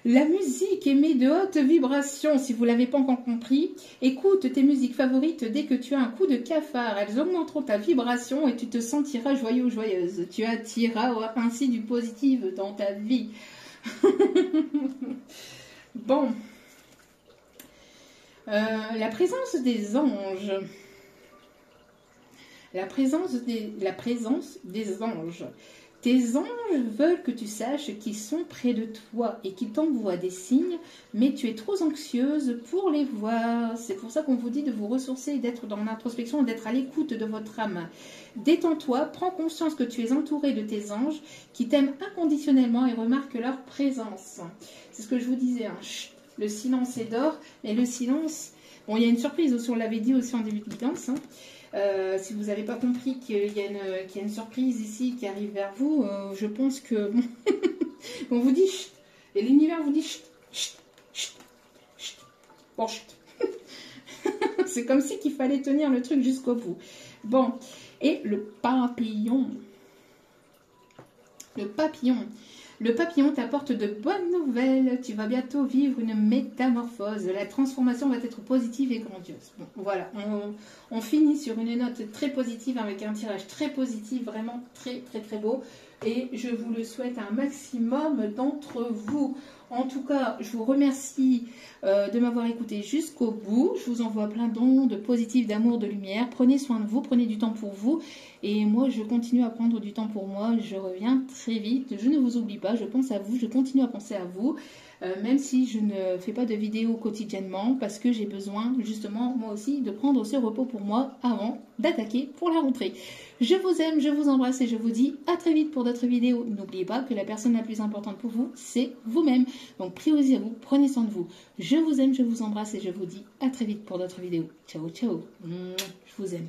La musique émet de hautes vibrations, si vous ne l'avez pas encore compris. Écoute tes musiques favorites dès que tu as un coup de cafard. Elles augmenteront ta vibration et tu te sentiras joyeux ou joyeuse. Tu attireras ainsi du positif dans ta vie. Bon. La présence des anges. La présence des anges. Tes anges veulent que tu saches qu'ils sont près de toi et qu'ils t'envoient des signes, mais tu es trop anxieuse pour les voir. C'est pour ça qu'on vous dit de vous ressourcer, d'être dans l'introspection, d'être à l'écoute de votre âme. Détends-toi, prends conscience que tu es entouré de tes anges qui t'aiment inconditionnellement et remarque leur présence. C'est ce que je vous disais, hein. Chut, le silence est d'or, et le silence... Bon, il y a une surprise aussi, on l'avait dit aussi en début de guidance, hein. Si vous n'avez pas compris qu'il y a une surprise ici qui arrive vers vous, je pense que... on vous dit chut, et l'univers vous dit chut, chut, chut, chut. Bon, chut. C'est comme si qu'il fallait tenir le truc jusqu'au bout. Bon, et le papillon. Le papillon. Le papillon t'apporte de bonnes nouvelles. Tu vas bientôt vivre une métamorphose. La transformation va être positive et grandiose. Bon, voilà, on finit sur une note très positive avec un tirage très positif, vraiment très très très beau. Et je vous le souhaite un maximum d'entre vous. En tout cas, je vous remercie de m'avoir écouté jusqu'au bout. Je vous envoie plein d'ondes positives, d'amour, de lumière. Prenez soin de vous, prenez du temps pour vous. Et moi, je continue à prendre du temps pour moi. Je reviens très vite. Je ne vous oublie pas, je pense à vous. Je continue à penser à vous. Même si je ne fais pas de vidéos quotidiennement, parce que j'ai besoin justement moi aussi de prendre ce repos pour moi avant d'attaquer pour la rentrée. Je vous aime, je vous embrasse et je vous dis à très vite pour d'autres vidéos. N'oubliez pas que la personne la plus importante pour vous, c'est vous-même. Donc priorisez vous, prenez soin de vous. Je vous aime, je vous embrasse et je vous dis à très vite pour d'autres vidéos. Ciao, ciao. Je vous aime.